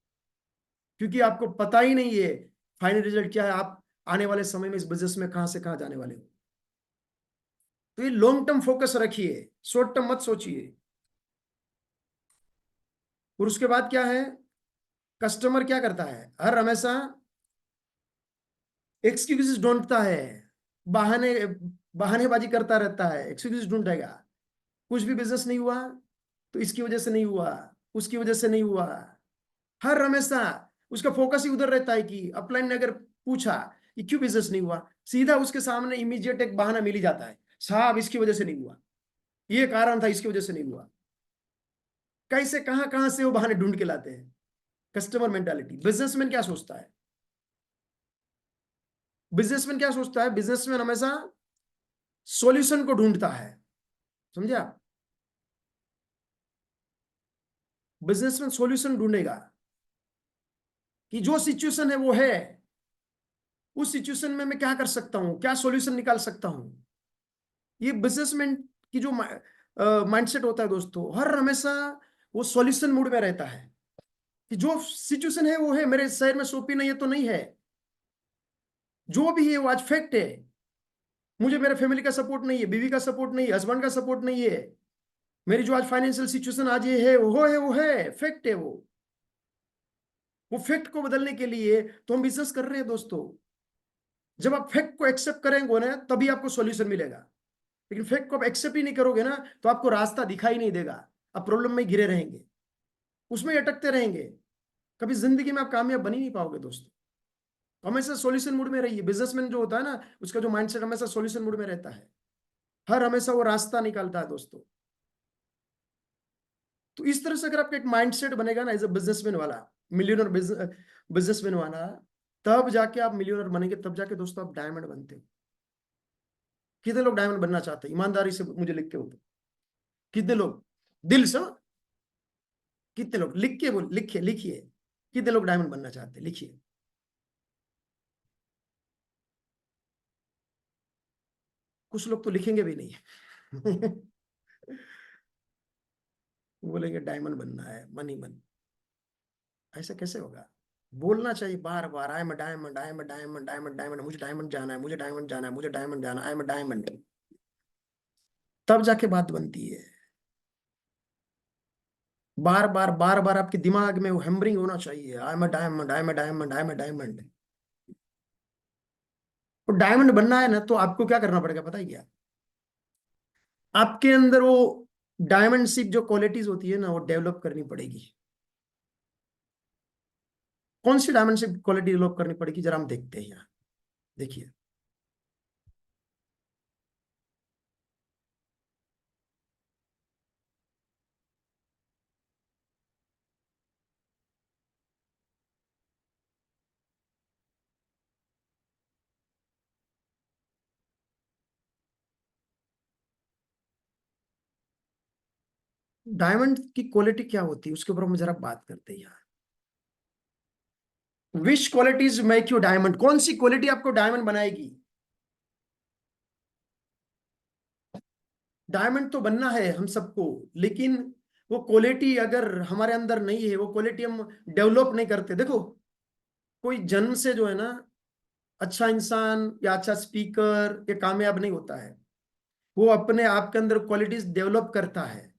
क्योंकि आपको पता ही नहीं है फाइनल रिजल्ट क्या है, आप आने वाले समय में इस बिजनेस में कहां से कहां जाने वाले हो। तो ये लॉन्ग टर्म फोकस रखिए, शॉर्ट टर्म मत सोचिए। और उसके बाद क्या है, कस्टमर क्या करता है, हर हमेशा एक्सक्यूजेस ढूंढता है, बहाने बहानेबाजी करता रहता है, एक्सक्यूजेस ढूंढेगा। कुछ भी बिजनेस नहीं हुआ तो इसकी वजह से नहीं हुआ, उसकी वजह से नहीं हुआ, हर हमेशा उसका फोकस ही उधर रहता है। कि अपलाइन ने अगर पूछा कि क्यों बिजनेस नहीं हुआ, सीधा उसके सामने इमीडिएट एक बहाना मिल ही जाता है, साहब इसकी वजह से नहीं हुआ, ये कारण था, इसकी वजह से नहीं हुआ। कैसे कहां कहां से वो बहाने ढूंढ के लाते हैं। Customer mentality. बिजनेसमैन क्या सोचता है, बिजनेसमैन क्या सोचता है, बिजनेसमैन हमेशा सॉल्यूशन को ढूंढता है। समझे आप? बिजनेसमैन सॉल्यूशन ढूंढेगा, कि जो सिचुएशन है वो है, उस सिचुएशन में मैं क्या कर सकता हूं, क्या सॉल्यूशन निकाल सकता हूं। ये बिजनेसमैन की जो माइंडसेट होता है दोस्तों, हर हमेशा वो सॉल्यूशन मूड में रहता है, कि जो सिचुएशन है वो है, मेरे शहर में सोपी नहीं है तो नहीं है, जो भी है वो आज फैक्ट है। मुझे मेरे फैमिली का सपोर्ट नहीं है, बीवी का सपोर्ट नहीं है, हस्बैंड का सपोर्ट नहीं है, मेरी जो आज फाइनेंशियल सिचुएशन आज ये है, वो है फैक्ट है। वो फैक्ट को बदलने के लिए तो हम बिजनेस कर रहे हैं दोस्तों। जब आप फैक्ट को एक्सेप्ट करेंगे ना, तभी आपको सॉल्यूशन मिलेगा। लेकिन फैक्ट को आप एक्सेप्ट ही नहीं करोगे ना, तो आपको रास्ता दिखाई नहीं देगा, आप प्रॉब्लम में घिरे रहेंगे, उसमें ही अटकते रहेंगे, कभी जिंदगी में आप कामयाब बन ही नहीं पाओगे दोस्तों। तो हमेशा सॉल्यूशन मूड में रहिए। बिजनेसमैन जो होता है ना, उसका जो माइंडसेट हमेशा सॉल्यूशन मूड में रहता है, हर हमेशा वो रास्ता निकालता है दोस्तों। तो इस तरह से अगर आपका एक माइंडसेट बनेगा ना एज अ बिजनेसमैन वाला, मिलियनर बिजनेसमैन वाला, तब जाके आप मिलियनर बनेंगे, तब जाके दोस्तों आप डायमंड बनते हो। कितने लोग डायमंड बनना चाहते हैं, ईमानदारी से मुझे लिख के बोलो, कितने लोग, दिल से, कितने लोग लिख के बोल, लिखिए लिखिए, कितने लोग डायमंड बनना चाहते हैं, लिखिए। कुछ लोग तो लिखेंगे भी नहीं। बोलेंगे डायमंड बनना है, मन ही मन। ऐसा कैसे होगा? बोलना चाहिए बार बार, I am diamond, I am diamond, diamond diamond, मुझे डायमंड जाना है, मुझे डायमंड जाना है, मुझे डायमंड जाना है, आई एम डायमंड। तब जाके बात बनती है। बार बार बार बार आपके दिमाग में वो हैमरिंग होना चाहिए, I am a diamond, I am a diamond, I am a diamond. तो डायमंड बनना है ना, तो आपको क्या करना पड़ेगा पता है क्या? आपके अंदर वो डायमंडशिप जो क्वालिटीज होती है ना, वो डेवलप करनी पड़ेगी। कौन सी डायमंडशिप क्वालिटी डेवलप करनी पड़ेगी, जरा हम देखते हैं यहाँ। देखिए, डायमंड की क्वालिटी क्या होती है उसके ऊपर हम जरा बात करते हैं यहाँ। विच क्वालिटीज मेक यू डायमंड, कौन सी क्वालिटी आपको डायमंड बनाएगी? डायमंड तो बनना है हम सबको, लेकिन वो क्वालिटी अगर हमारे अंदर नहीं है, वो क्वालिटी हम डेवलप नहीं करते। देखो, कोई जन्म से जो है ना अच्छा इंसान या अच्छा स्पीकर या कामयाब नहीं होता है। वो अपने आप के अंदर क्वालिटीज डेवलप करता है,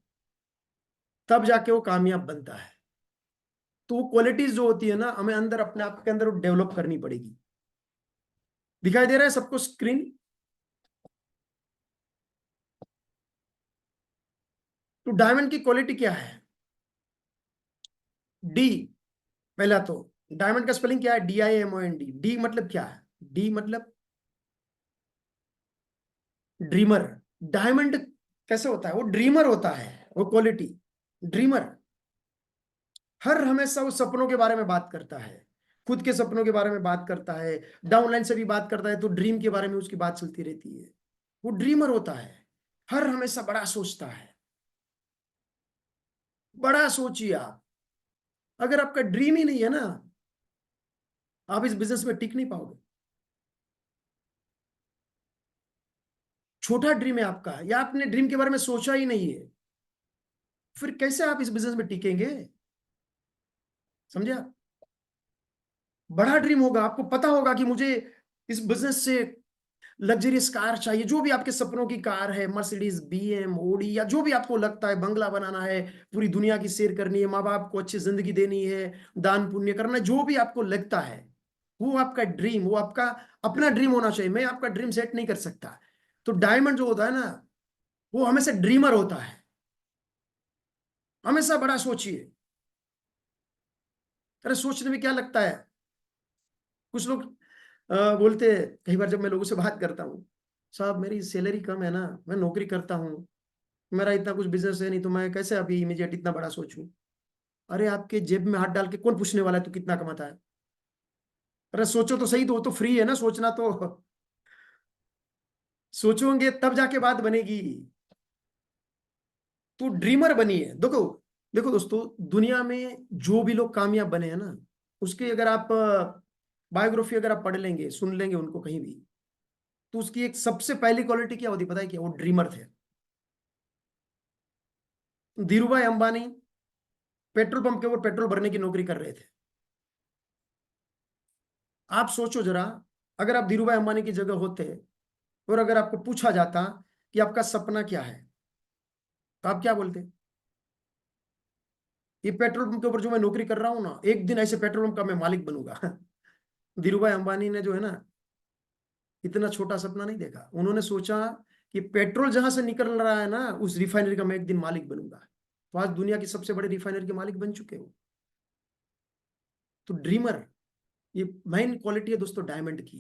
तब जाके वो कामयाब बनता है। तो वो क्वालिटीज जो होती है ना, हमें अंदर अपने आप के अंदर डेवलप करनी पड़ेगी। दिखाई दे रहा है सबको स्क्रीन? तो डायमंड की क्वालिटी क्या है? डी। पहला तो डायमंड का स्पेलिंग क्या है? DIAMOND। डी मतलब क्या है? डी मतलब ड्रीमर। डायमंड कैसे होता है? वो ड्रीमर होता है, वो क्वालिटी ड्रीमर। हर हमेशा वो सपनों के बारे में बात करता है, खुद के सपनों के बारे में बात करता है, डाउनलाइन से भी बात करता है, तो ड्रीम के बारे में उसकी बात चलती रहती है। वो ड्रीमर होता है, हर हमेशा बड़ा सोचता है। बड़ा सोचिए आप। अगर आपका ड्रीम ही नहीं है ना, आप इस बिजनेस में टिक नहीं पाओगे। छोटा ड्रीम है आपका, या आपने ड्रीम के बारे में सोचा ही नहीं है, फिर कैसे आप इस बिजनेस में टिकेंगे? समझे आप? बड़ा ड्रीम होगा, आपको पता होगा कि मुझे इस बिजनेस से लग्जरियस कार चाहिए, जो भी आपके सपनों की कार है, मर्सिडीज, BM, ओडी, या जो भी आपको लगता है, बंगला बनाना है, पूरी दुनिया की सैर करनी है, माँ बाप को अच्छी जिंदगी देनी है, दान पुण्य करना है, जो भी आपको लगता है, वो आपका ड्रीम, वो आपका अपना ड्रीम होना चाहिए। मैं आपका ड्रीम सेट नहीं कर सकता। तो डायमंड जो होता है ना, वो हमेशा ड्रीमर होता है। हमेशा बड़ा सोचिए। अरे सोचने में क्या लगता है? कुछ लोग बोलते हैं, कई बार जब मैं लोगों से बात करता हूँ, साहब मेरी सैलरी कम है ना, मैं नौकरी करता हूँ, मेरा इतना कुछ बिजनेस है नहीं, तो मैं कैसे अभी इमीडिएट इतना बड़ा सोचूं? अरे आपके जेब में हाथ डाल के कौन पूछने वाला है तू कितना कमाता है? अरे सोचो तो सही, तो वो तो फ्री है ना सोचना तो। सोचोगे तब जाके बात बनेगी। तो ड्रीमर बनिए। देखो, देखो दोस्तों, दुनिया में जो भी लोग कामयाब बने हैं ना, उसके अगर आप बायोग्राफी अगर आप पढ़ लेंगे, सुन लेंगे उनको कहीं भी, तो उसकी एक सबसे पहली क्वालिटी क्या होती है पता है क्या? वो ड्रीमर थे। धीरू भाई अंबानी पेट्रोल पंप के ऊपर पेट्रोल भरने की नौकरी कर रहे थे। आप सोचो जरा, अगर आप धीरू भाई अंबानी की जगह होते और अगर आपको पूछा जाता कि आपका सपना क्या है, तो आप क्या बोलते? ये पेट्रोल पंप के ऊपर जो मैं नौकरी कर रहा हूं ना, एक दिन ऐसे पेट्रोल पंप का मैं मालिक बनूंगा। धीरू भाई अंबानी ने जो है ना, इतना छोटा सपना नहीं देखा। उन्होंने सोचा कि पेट्रोल जहां से निकल रहा है ना, उस रिफाइनरी का मैं एक दिन मालिक बनूंगा। तो आज दुनिया की सबसे बड़ी रिफाइनरी के मालिक बन चुके हो। तो ड्रीमर, ये मेन क्वालिटी है दोस्तों डायमंड की।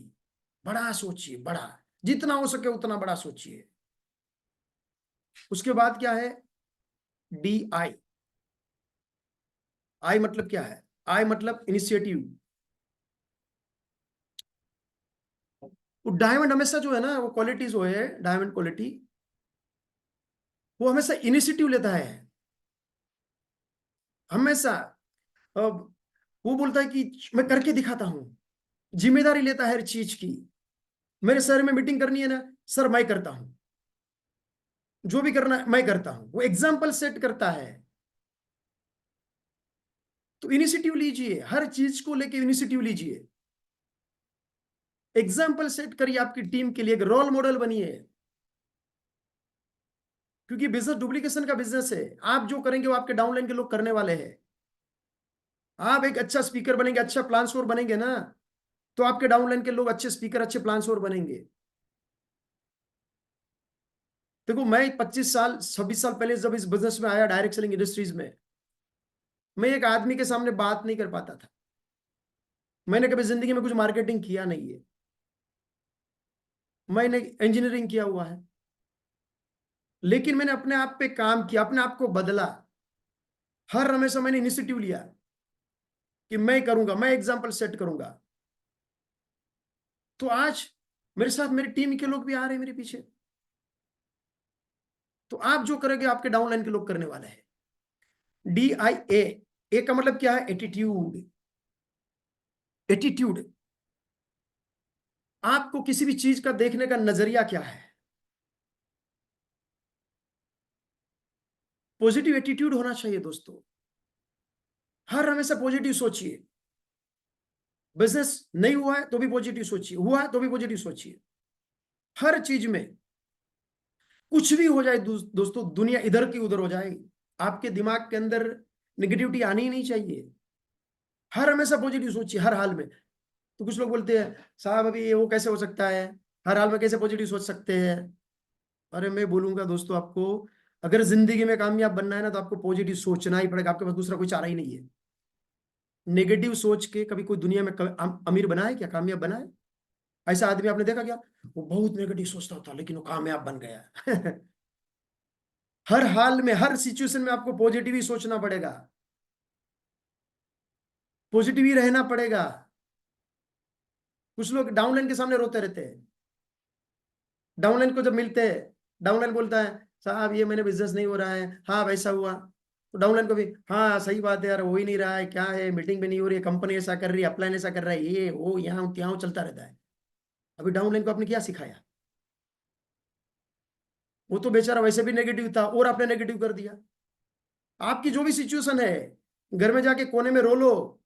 बड़ा सोचिए, बड़ा, जितना हो सके उतना बड़ा सोचिए। उसके बाद क्या है? DI। आई मतलब क्या है? आई मतलब इनिशिएटिव। वो डायमंड हमेशा जो है ना, वो क्वालिटी जो है डायमंड क्वालिटी, वो हमेशा इनिशिएटिव लेता है। हमेशा अब वो बोलता है कि मैं करके दिखाता हूं, जिम्मेदारी लेता है हर चीज की। मेरे शहर में मीटिंग करनी है ना, सर मैं करता हूं, जो भी करना है मैं करता हूं। वो एग्जाम्पल सेट करता है। तो इनिशिएटिव लीजिए, हर चीज को लेके इनिशिएटिव लीजिए। एग्जाम्पल सेट करिए, आपकी टीम के लिए एक रोल मॉडल बनिए। क्योंकि बिजनेस डुप्लीकेशन का बिजनेस है। आप जो करेंगे वो आपके डाउनलाइन के लोग करने वाले हैं। आप एक अच्छा स्पीकर बनेंगे, अच्छा प्लान बनेंगे ना, तो आपके डाउनलाइन के लोग अच्छे स्पीकर, अच्छे प्लान बनेंगे। देखो, मैं 25 साल 26 साल पहले जब इस बिजनेस में आया, डायरेक्ट सेलिंग इंडस्ट्रीज में, मैं एक आदमी के सामने बात नहीं कर पाता था। मैंने कभी जिंदगी में कुछ मार्केटिंग किया नहीं है। मैंने इंजीनियरिंग किया हुआ है, लेकिन मैंने अपने आप पे काम किया, अपने आप को बदला। हर हमेशा मैंने इनिशिएटिव लिया कि मैं करूंगा, मैं एग्जाम्पल सेट करूंगा। तो आज मेरे साथ मेरी टीम के लोग भी आ रहे हैं मेरे पीछे। तो आप जो करोगे आपके डाउनलाइन के लोग करने वाले हैं। DIA, ए का मतलब क्या है? एटीट्यूड। एटीट्यूड, आपको किसी भी चीज का देखने का नजरिया क्या है? पॉजिटिव एटीट्यूड होना चाहिए दोस्तों। हर हमेशा पॉजिटिव सोचिए। बिजनेस नहीं हुआ है तो भी पॉजिटिव सोचिए, हुआ है तो भी पॉजिटिव सोचिए। हर चीज में कुछ भी हो जाए दोस्तों, दुनिया इधर की उधर हो जाए, आपके दिमाग के अंदर निगेटिविटी आनी ही नहीं चाहिए। हर हमेशा पॉजिटिव सोचिए हर हाल में। तो कुछ लोग बोलते हैं, साहब अभी ये वो कैसे हो सकता है, हर हाल में कैसे पॉजिटिव सोच सकते हैं? अरे मैं बोलूंगा दोस्तों आपको, अगर जिंदगी में कामयाब बनना है ना, तो आपको पॉजिटिव सोचना ही पड़ेगा। आपके पास दूसरा कोई चारा ही नहीं है। नेगेटिव सोच के कभी कोई दुनिया में अमीर बना है क्या, कामयाब बना है? ऐसा आदमी आपने देखा क्या? वो बहुत नेगेटिव सोचता था लेकिन वो कामयाब बन गया। हर हाल में, हर सिचुएशन में आपको पॉजिटिव ही सोचना पड़ेगा, पॉजिटिव ही रहना पड़ेगा। कुछ लोग डाउनलाइन के सामने रोते रहते हैं। डाउनलाइन को जब मिलते हैं, डाउनलाइन बोलता है, साहब ये मैंने बिजनेस नहीं हो रहा है, हाँ वैसा हुआ। तो डाउनलाइन को भी, हाँ सही बात है यार, हो ही नहीं रहा है, क्या है, मीटिंग भी नहीं हो रही है, कंपनी ऐसा कर रही है, अपलाइन ऐसा कर रहा है, ये वो यहाँ ત્યાં चलता रहता है। अभी डाउनलाइन को आपने क्या सिखाया? वो तो बेचारा वैसे भी नेगेटिव था और आपने नेगेटिव कर दिया। आपकी जो भी सिचुएशन है, घर में जाके कोने में रो लो,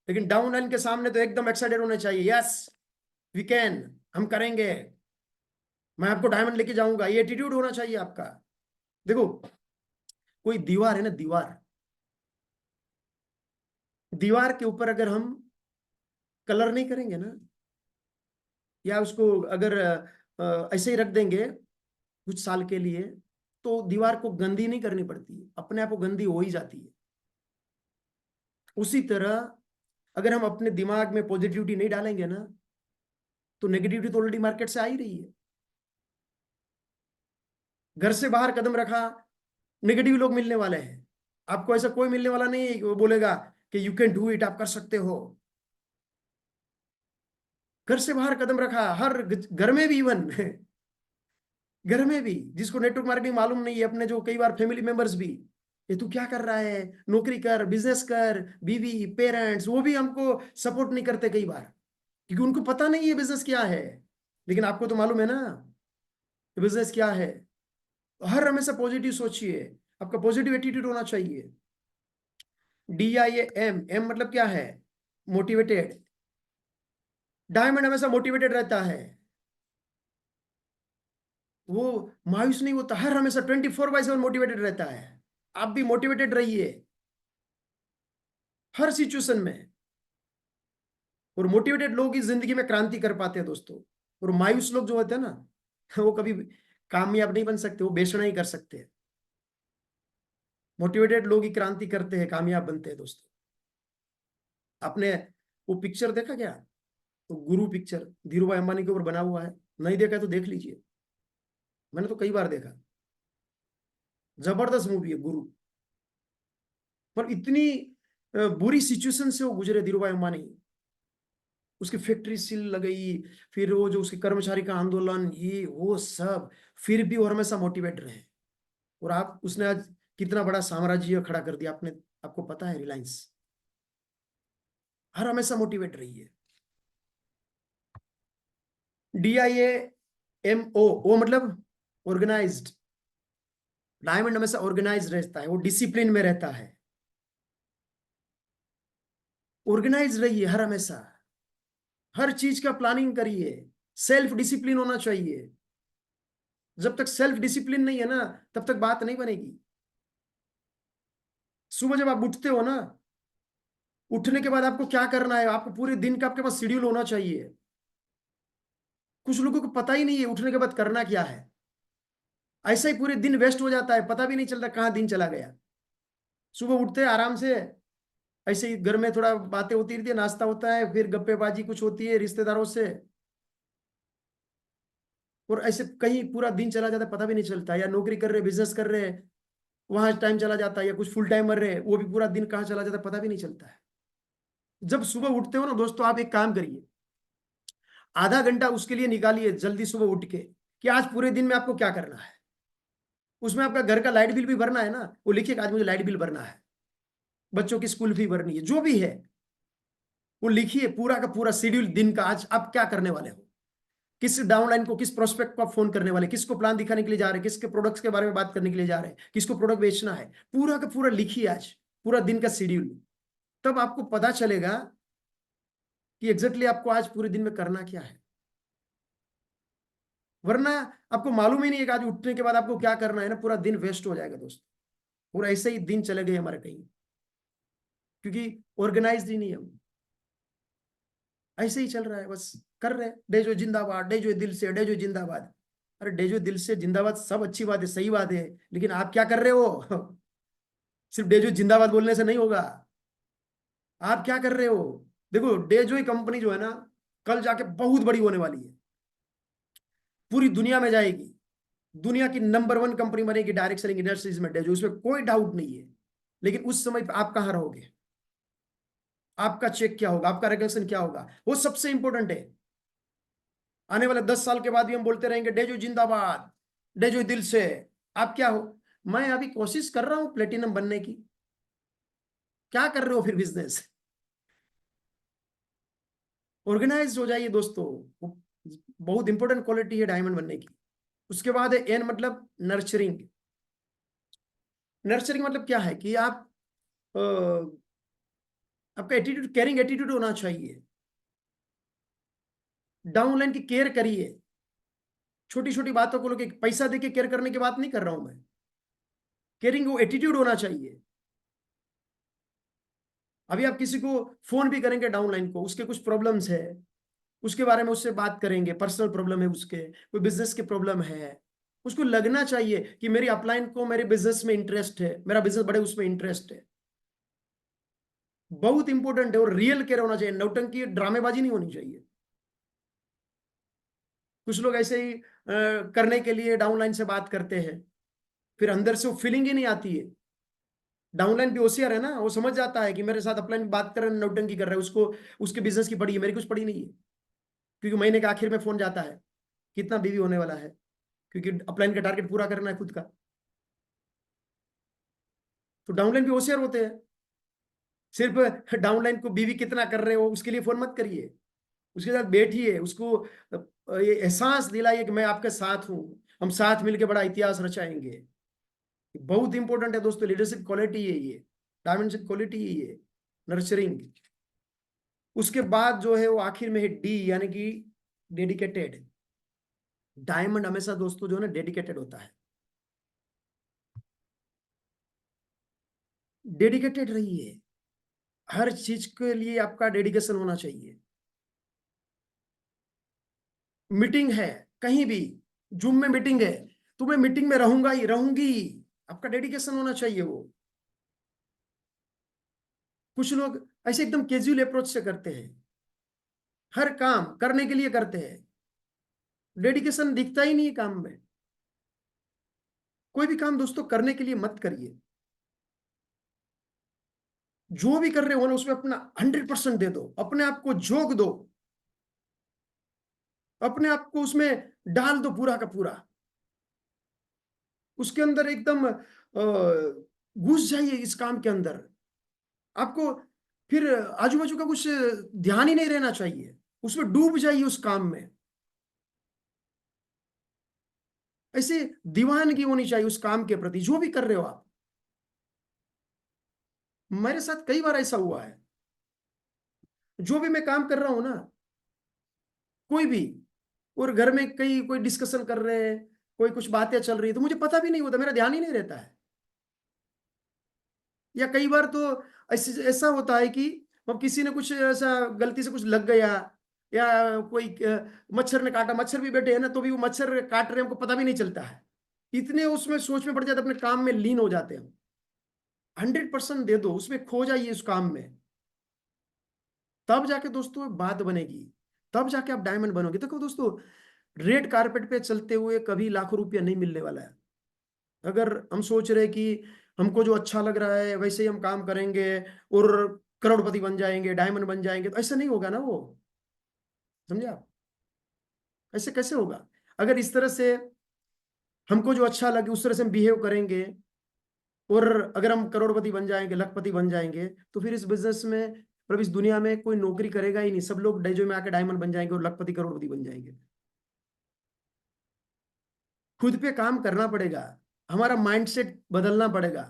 लेकिन डाउनलाइन के सामने तो एकदम एक्साइटेड होने चाहिए। यस, वी कैन, हम करेंगे, मैं आपको डायमंड लेके जाऊंगा, ये एटीट्यूड होना चाहिए आपका। देखो, कोई दीवार है ना, दीवार, दीवार के ऊपर अगर हम कलर नहीं करेंगे ना, या उसको अगर ऐसे ही रख देंगे कुछ साल के लिए, तो दीवार को गंदी नहीं करनी पड़ती है, अपने आप को गंदी हो ही जाती है। उसी तरह अगर हम अपने दिमाग में पॉजिटिविटी नहीं डालेंगे ना, तो नेगेटिविटी तो ऑलरेडी मार्केट से आ ही रही है। घर से बाहर कदम रखा, नेगेटिव लोग मिलने वाले हैं। आपको ऐसा कोई मिलने वाला नहीं है कि वो बोलेगा कि यू कैन डू इट, आप कर सकते हो। घर से बाहर कदम रखा, हर घर में भी, इवन घर में भी जिसको नेटवर्क मार्केटिंग मालूम नहीं है, अपने जो कई बार फैमिली मेंबर्स भी, ये तू क्या कर रहा है, नौकरी कर, बिजनेस कर, बीवी, पेरेंट्स, वो भी हमको सपोर्ट नहीं करते कई बार, क्योंकि उनको पता नहीं है बिजनेस क्या है। लेकिन आपको तो मालूम है ना बिजनेस क्या है। हर हमेशा पॉजिटिव सोचिए, आपका पॉजिटिव एटीट्यूड होना चाहिए। DIAM, एम मतलब क्या है? मोटिवेटेड। डायमंड हमेशा मोटिवेटेड रहता है, वो मायूस नहीं होता, हर हमेशा 24/7 मोटिवेटेड रहता है। आप भी मोटिवेटेड रहिए हर सिचुएशन में। और मोटिवेटेड लोग इस जिंदगी में क्रांति कर पाते हैं दोस्तों। और मायूस लोग जो होते हैं ना, वो कभी कामयाब नहीं बन सकते, वो बेचना ही कर सकते हैं। मोटिवेटेड लोग ही क्रांति करते हैं, कामयाब बनते हैं दोस्तों। आपने वो पिक्चर देखा क्या, तो गुरु पिक्चर धीरू भाई अंबानी के ऊपर बना हुआ है? नहीं देखा है तो देख लीजिए, मैंने तो कई बार देखा। जबरदस्त मूवी है गुरु। पर इतनी बुरी सिचुएशन से वो गुजरे धीरू भाई अंबानी। उसकी फैक्ट्री सील लगाई, फिर वो जो उसके कर्मचारी का आंदोलन, ये वो सब, फिर भी वो हमेशा मोटिवेट रहे। और आप, उसने आज कितना बड़ा साम्राज्य खड़ा कर दिया। आपने, आपको पता है, रिलायंस। हर हमेशा मोटिवेट रही है। DIAMO, वो मतलब ऑर्गेनाइज्ड। डायमंड हमेशा ऑर्गेनाइज रहता है, वो डिसिप्लिन में रहता है। ऑर्गेनाइज रहिए हर हमेशा, हर चीज का प्लानिंग करिए, सेल्फ डिसिप्लिन होना चाहिए। जब तक सेल्फ डिसिप्लिन नहीं है ना, तब तक बात नहीं बनेगी। सुबह जब आप उठते हो ना, उठने के बाद आपको क्या करना है, आपको पूरे दिन का आपके पास शेड्यूल होना चाहिए। कुछ लोगों को पता ही नहीं है उठने के बाद करना क्या है। ऐसा ही पूरे दिन वेस्ट हो जाता है, पता भी नहीं चलता कहाँ दिन चला गया। सुबह उठते हैं आराम से, ऐसे ही घर में थोड़ा बातें होती रहती है, नाश्ता होता है, फिर गप्पेबाजी कुछ होती है रिश्तेदारों से, और ऐसे कहीं पूरा दिन चला जाता है, पता भी नहीं चलता। या नौकरी कर रहे, बिजनेस कर रहे हैं, वहां टाइम चला जाता है, या कुछ फुल टाइम कर रहे हैं, वो भी पूरा दिन कहाँ चला जाता है पता भी नहीं चलता है। जब सुबह उठते हो ना दोस्तों, आप एक काम करिए, आधा घंटा उसके लिए निकालिए जल्दी सुबह उठ के, कि आज पूरे दिन में आपको क्या करना है। उसमें आपका घर का लाइट बिल भी भरना है ना, वो लिखिए आज मुझे लाइट बिल भरना है, बच्चों की स्कूल फी भरनी है, जो भी है वो लिखिए, पूरा का पूरा शेड्यूल दिन का, आज आप क्या करने वाले हो, किस डाउनलाइन को, किस प्रोस्पेक्ट को आप फोन करने वाले, किसको प्लान दिखाने के लिए जा रहे हैं, किसके प्रोडक्ट्स के बारे में बात करने के लिए जा रहे हैं, किसको प्रोडक्ट बेचना है, पूरा का पूरा लिखिए आज, पूरा दिन का शेड्यूल। तब आपको पता चलेगा कि एग्जैक्टली आपको आज पूरे दिन में करना क्या है। वरना आपको मालूम ही नहीं है कि आज उठने के बाद आपको क्या करना है ना, पूरा दिन वेस्ट हो जाएगा दोस्त। पूरा ऐसे ही दिन चले गए हमारे कहीं, क्योंकि ऑर्गेनाइज ही नहीं है हम। ऐसे ही चल रहा है, बस कर रहे हैं, डेजो जिंदाबाद, डेजो दिल से, डेजो जिंदाबाद। अरे डेजो दिल से जिंदाबाद सब अच्छी बात है, सही बात है, लेकिन आप क्या कर रहे हो? सिर्फ डेजो जिंदाबाद बोलने से नहीं होगा, आप क्या कर रहे हो? देखो डेजो ही कंपनी जो है ना, कल जाके बहुत बड़ी होने वाली है, पूरी दुनिया में जाएगी, दुनिया की नंबर 1 कंपनी बनेगी डायरेक्ट सेलिंग इंडस्ट्रीज में डेजो, उसमें कोई डाउट नहीं है। लेकिन उस समय पे आप कहाँ रहोगे, आपका चेक क्या होगा, आपका रिकग्निशन क्या होगा, वो सबसे इंपॉर्टेंट है। आने वाले 10 साल के बाद भी हम बोलते रहेंगे डेजो जिंदाबाद, डेजो दिल से। आप क्या हो? मैं अभी कोशिश कर रहा हूं प्लेटिनम बनने की। क्या कर रहे हो फिर बिजनेस? ऑर्गेनाइज हो जाइए दोस्तों, वो बहुत इंपॉर्टेंट क्वालिटी है डायमंड बनने की। उसके बाद है एन, मतलब नर्चरिंग। नर्चरिंग मतलब क्या है कि आप आपका एटीट्यूड, केयरिंग एटीट्यूड होना चाहिए। डाउनलाइन की केयर करिए, छोटी छोटी बातों को लेके, पैसा देके केयर करने की बात नहीं कर रहा हूं मैं। केयरिंग वो एटीट्यूड होना चाहिए। अभी आप किसी को फोन भी करेंगे डाउनलाइन को, उसके कुछ प्रॉब्लम्स है, उसके बारे में उससे बात करेंगे, पर्सनल प्रॉब्लम है उसके, कोई बिजनेस की प्रॉब्लम है, उसको लगना चाहिए कि मेरी अपलाइन को मेरे बिजनेस में इंटरेस्ट है, मेरा बिजनेस बड़े उसमें इंटरेस्ट है। बहुत इंपॉर्टेंट है, और रियल केयर होना चाहिए, नौटंकी ड्रामेबाजी नहीं होनी चाहिए। कुछ लोग ऐसे ही करने के लिए डाउनलाइन से बात करते हैं, फिर अंदर से वो फीलिंग ही नहीं आती है। डाउनलाइन भी होशियार है ना, वो समझ जाता है कि मेरे साथ अपलाइन बात कर रहे हैं, नौटंकी कर रहा है, उसको उसके बिजनेस की पड़ी है, मेरी कुछ पड़ी नहीं है। क्योंकि महीने के आखिर में फोन जाता है, कितना बीवी होने वाला है, क्योंकि अपलाइन का टारगेट पूरा करना है खुद का। तो डाउनलाइन भी होशियार होते हैं। सिर्फ डाउनलाइन को बीवी कितना कर रहे हो उसके लिए फोन मत करिए, उसके साथ बैठिए, उसको ये एहसास दिलाइए कि मैं आपके साथ हूं, हम साथ मिलकर बड़ा इतिहास रचाएंगे। बहुत इंपॉर्टेंट है दोस्तों, लीडरशिप क्वालिटी है ये, डायमेंशन क्वालिटी है ये, नर्चरिंग। उसके बाद जो है वो आखिर में है डी, यानी कि डेडिकेटेड। डायमंड हमेशा दोस्तों जो है ना डेडिकेटेड होता है। डेडिकेटेड रहिए, हर चीज के लिए आपका डेडिकेशन होना चाहिए। मीटिंग है कहीं भी, जूम में मीटिंग है, तो मैं मीटिंग में रहूंगा ही रहूंगी, आपका डेडिकेशन होना चाहिए वो। कुछ लोग ऐसे एकदम कैजुअल अप्रोच से करते हैं, हर काम करने के लिए करते हैं, डेडिकेशन दिखता ही नहीं है काम में। कोई भी काम दोस्तों करने के लिए मत करिए, जो भी कर रहे हो ना उसमें अपना 100% दे दो, अपने आप को झोंक दो, अपने आप को उसमें डाल दो पूरा का पूरा, उसके अंदर एकदम घुस जाइए इस काम के अंदर। आपको फिर आजू बाजू का कुछ ध्यान ही नहीं रहना चाहिए, उसमें डूब जाइए उस काम में। ऐसे दीवानगी होनी चाहिए उस काम के प्रति, जो भी कर रहे हो आप। मेरे साथ कई बार ऐसा हुआ है, जो भी मैं काम कर रहा हूं ना, कोई भी, और घर में कई कोई डिस्कशन कर रहे हैं, कोई कुछ बातें चल रही है तो मुझे पता भी नहीं होता, मेरा ध्यान ही नहीं रहता है। या कई बार तो ऐसा होता है कि अब किसी ने कुछ ऐसा गलती से कुछ लग गया, या कोई मच्छर ने काटा, मच्छर भी बैठे हैं ना तो भी वो मच्छर काट रहे हैं, हमको पता भी नहीं चलता है। इतने उसमें सोच में पड़ जाते, अपने काम में लीन हो जाते हैं। 100% दे दो, उसमें खो जाइए उस काम में, तब जाके दोस्तों बात बनेगी, तब जाके आप डायमंड बनोगे। देखो दोस्तों, रेड कारपेट पे चलते हुए कभी लाखों रुपया नहीं मिलने वाला है। अगर हम सोच रहे कि हमको जो अच्छा लग रहा है वैसे ही हम काम करेंगे और करोड़पति बन जाएंगे, डायमंड बन जाएंगे, तो ऐसा नहीं होगा ना वो। समझे आप? ऐसे कैसे होगा? अगर इस तरह से हमको जो अच्छा लगे उस तरह से हम बिहेव करेंगे, और अगर हम करोड़पति बन जाएंगे, लखपति बन जाएंगे, तो फिर इस बिजनेस में, मतलब इस दुनिया में कोई नौकरी करेगा ही नहीं। सब लोग डेजो में आके डायमंड बन जाएंगे और लखपति करोड़पति बन जाएंगे। खुद पे काम करना पड़ेगा, हमारा माइंडसेट बदलना पड़ेगा।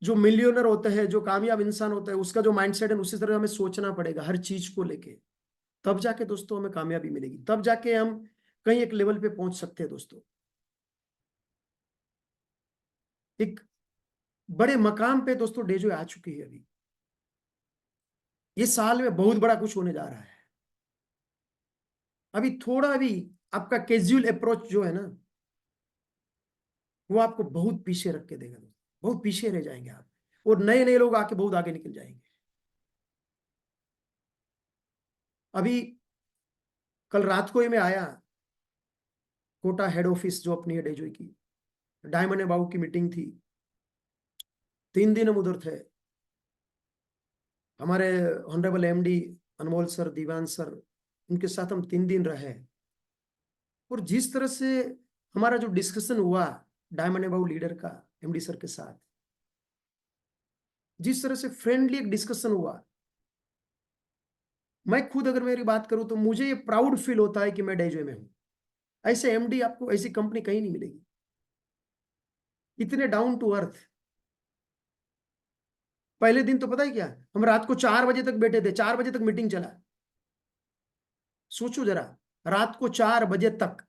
जो मिलियनर होता है, जो कामयाब इंसान होता है, उसका जो माइंडसेट है उसी तरह हमें सोचना पड़ेगा हर चीज को लेके। तब जाके दोस्तों हमें कामयाबी मिलेगी, तब जाके हम कहीं एक लेवल पे पहुंच सकते हैं दोस्तों। एक बड़े मकाम पे दोस्तों डेजो आ चुकी है अभी। ये साल में बहुत बड़ा कुछ होने जा रहा है। अभी थोड़ा भी आपका कैजुअल अप्रोच जो है ना, वो आपको बहुत पीछे रख के देगा दोस्तों, बहुत पीछे रह जाएंगे आप, और नए नए लोग आके बहुत आगे निकल जाएंगे। अभी कल रात को ही मैं आया, कोटा हेड ऑफिस जो अपनी है डेजो की, डायमंड बाबू की मीटिंग थी। 3 दिन हम उधर थे। हमारे ऑनरेबल एमडी अनमोल सर, दीवान सर, उनके साथ हम 3 दिन रहे। और जिस तरह से हमारा जो डिस्कशन हुआ डायमंड बाबू लीडर का एमडी सर के साथ, जिस तरह से फ्रेंडली एक डिस्कशन हुआ, मैं खुद अगर मेरी बात करूं तो मुझे ये प्राउड फील होता है कि मैं डेजो में हूं। ऐसे एमडी आपको, ऐसी कंपनी कहीं नहीं मिलेगी, इतने डाउन टू अर्थ। पहले दिन तो पता है क्या, हम रात को 4 बजे तक बैठे थे, 4 बजे तक मीटिंग चला। सोचो जरा, रात को 4 बजे तक।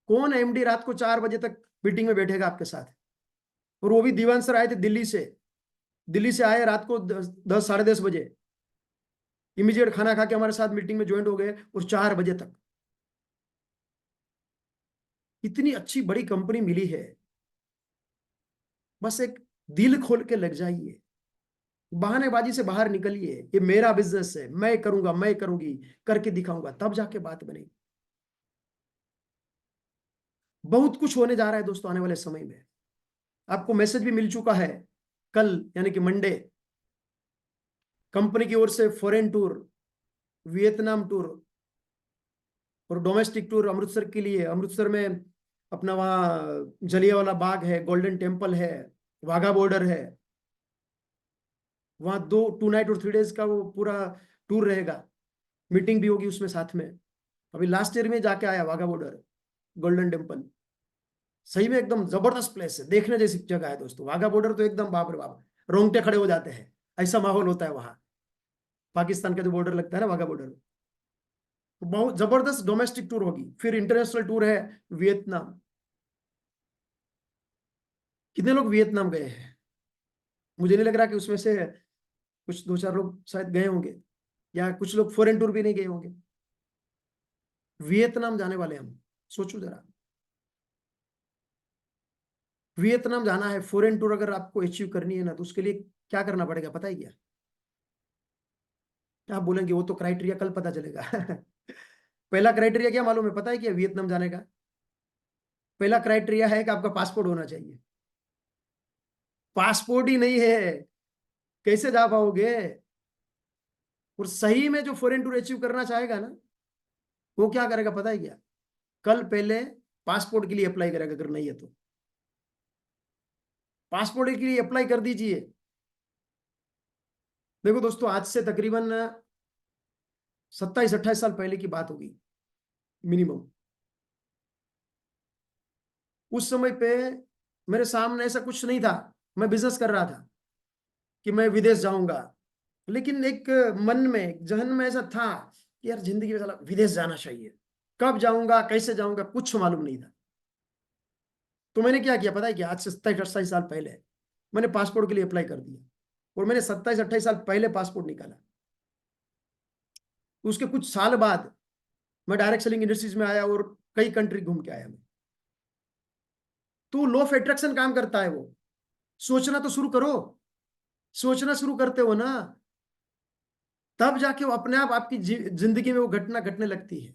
कौन एमडी रात को 4 बजे तक मीटिंग में बैठेगा आपके साथ? और वो भी दीवान सर आए थे दिल्ली से। दिल्ली से आए रात को 10, 10, 10:30 बजे, इमीडिएट खाना खा के हमारे साथ मीटिंग में ज्वाइन हो गए, और 4 बजे तक। इतनी अच्छी बड़ी कंपनी मिली है, बस एक दिल खोल के लग जाइए, बहानेबाजी से बाहर निकलिए। ये मेरा बिजनेस है, मैं करूंगा, मैं करूंगी, करके दिखाऊंगा, तब जाके बात बनेगी। बहुत कुछ होने जा रहा है दोस्तों आने वाले समय में। आपको मैसेज भी मिल चुका है, कल यानी कि मंडे कंपनी की ओर से फॉरेन टूर, वियतनाम टूर और डोमेस्टिक टूर अमृतसर के लिए। अमृतसर में अपना वहाँ जलियांवाला बाग है, गोल्डन टेम्पल है, वाघा बॉर्डर है। वहाँ 2 नाइट और 3 डेज का वो पूरा टूर रहेगा। मीटिंग भी होगी उसमें साथ में। अभी लास्ट ईयर में जाके आया वाघा बॉर्डर, गोल्डन टेम्पल। सही में एकदम जबरदस्त प्लेस है, देखने जैसी जगह है दोस्तों। वाघा बॉर्डर तो एकदम बाप रे बाप, रोंगटे खड़े हो जाते हैं, ऐसा माहौल होता है वहाँ। पाकिस्तान का जो बॉर्डर लगता है ना, वाघा बॉर्डर। तो बहुत जबरदस्त डोमेस्टिक टूर होगी। फिर इंटरनेशनल टूर है वियतनाम। कितने लोग वियतनाम गए हैं? मुझे नहीं लग रहा कि उसमें से कुछ 2, 4 लोग शायद गए होंगे, या कुछ लोग फॉरेन टूर भी नहीं गए होंगे। वियतनाम जाने वाले हम। सोचो जरा, वियतनाम जाना है, फॉरेन टूर अगर आपको अचीव करनी है ना, तो उसके लिए क्या करना पड़ेगा पता है क्या? आप बोलेंगे वो तो क्राइटेरिया कल पता चलेगा। पहला क्राइटेरिया क्या मालूम है? पता है क्या वियतनाम जाने का? पहला क्राइटेरिया है कि आपका पासपोर्ट होना चाहिए। पासपोर्ट ही नहीं है, कैसे जा पाओगे? और सही में जो फॉरेन टूर अचीव करना चाहेगा ना, वो क्या करेगा पता है क्या? कल पहले पासपोर्ट के लिए अप्लाई करेगा, अगर नहीं है तो। पासपोर्ट के लिए अप्लाई कर दीजिए। देखो दोस्तों, आज से तकरीबन 27, 28 साल पहले की बात होगी मिनिमम। उस समय पे मेरे सामने ऐसा कुछ नहीं था। मैं बिजनेस कर रहा था कि मैं विदेश जाऊंगा, लेकिन एक मन में, एक जहन में ऐसा था कि यार जिंदगी में साला विदेश जाना चाहिए। कब जाऊंगा, कैसे जाऊंगा, कुछ मालूम नहीं था। तो मैंने क्या किया पता है, कि आज से 27-28 साल पहले मैंने पासपोर्ट के लिए अप्लाई कर दिया, और मैंने 27-28 साल पहले पासपोर्ट निकाला। उसके कुछ साल बाद मैं डायरेक्ट सेलिंग इंडस्ट्रीज में आया और कई कंट्री घूम के आया मैं। तो लॉ ऑफ अट्रैक्शन काम करता है वो। सोचना तो शुरू करो, सोचना शुरू करते हो ना, तब जाके वो अपने आप आपकी जिंदगी में वो घटना घटने लगती है।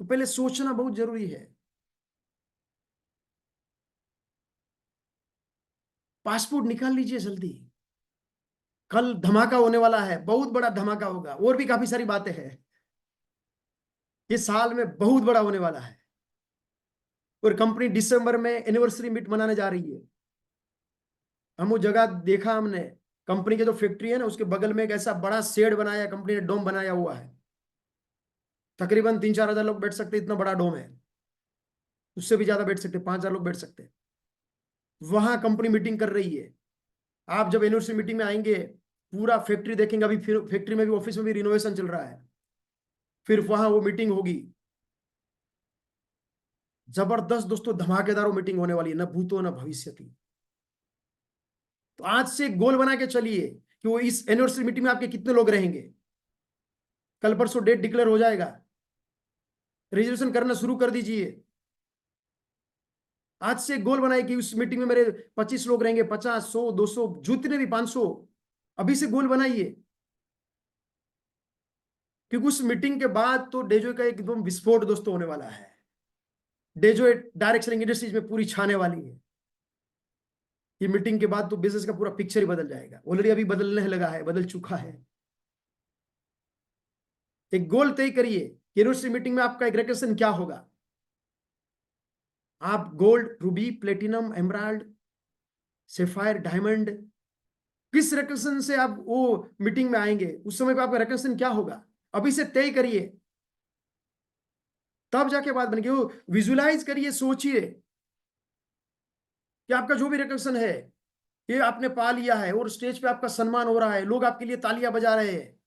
तो पहले सोचना बहुत जरूरी है। पासपोर्ट निकाल लीजिए जल्दी। कल धमाका होने वाला है, बहुत बड़ा धमाका होगा, और भी काफी सारी बातें हैं। ये साल में बहुत बड़ा होने वाला है। और कंपनी दिसंबर में एनिवर्सरी मीट मनाने जा रही है। हम वो जगह देखा हमने, कंपनी के जो फैक्ट्री है ना, उसके बगल में एक ऐसा बड़ा शेड बनाया, कंपनी ने डोम बनाया हुआ है। तकरीबन 3-4 हजार लोग बैठ सकते, इतना बड़ा डोम है। उससे भी ज्यादा बैठ सकते, 5 हजार लोग बैठ सकते। वहां कंपनी मीटिंग कर रही है। आप जब एनिवर्सरी मीटिंग में आएंगे, पूरा फैक्ट्री देखेंगे। अभी फिर फैक्ट्री में भी, ऑफिस में भी रिनोवेशन चल रहा है। फिर वहां वो मीटिंग होगी, जबरदस्त दोस्तों, धमाकेदार वो मीटिंग होने वाली है, न भूतो न भविष्य की। तो आज से गोल बना के चलिए कि वो इस एनिवर्सरी मीटिंग में आपके कितने लोग रहेंगे। कल परसों डेट डिक्लेयर हो जाएगा, रिजर्वेशन करना शुरू कर दीजिए। आज से गोल बनाए कि उस मीटिंग में मेरे 25 लोग रहेंगे, 50, 100, 200, जितने भी 500। अभी से गोल बनाइए, क्योंकि उस मीटिंग के बाद तो डेजो का एकदम विस्फोट दोस्तों होने वाला है। डेजो डायरेक्ट सेलिंग इंडस्ट्रीज में पूरी छाने वाली है। ये मीटिंग के बाद तो बिजनेस का पूरा पिक्चर ही बदल जाएगा। ऑलरेडी अभी बदलने लगा है, बदल चुका है। एक गोल तय करिए, यूनिवर्सिटी मीटिंग में आपका एक रिकग्निशन क्या होगा। आप gold, Ruby, platinum, emerald, sapphire, diamond, किस रिकग्निशन से आप वो मीटिंग में आएंगे, उस समय पे आपका रिकग्निशन क्या होगा, अभी से तय करिए। तब जाके बात बनेगी। वो विजुलाइज करिए, सोचिए कि आपका जो भी रिकग्निशन है, ये आपने पा लिया है, और स्टेज पे आपका सम्मान हो रहा है, लोग आपके लिए तालियां बजा रहे हैं।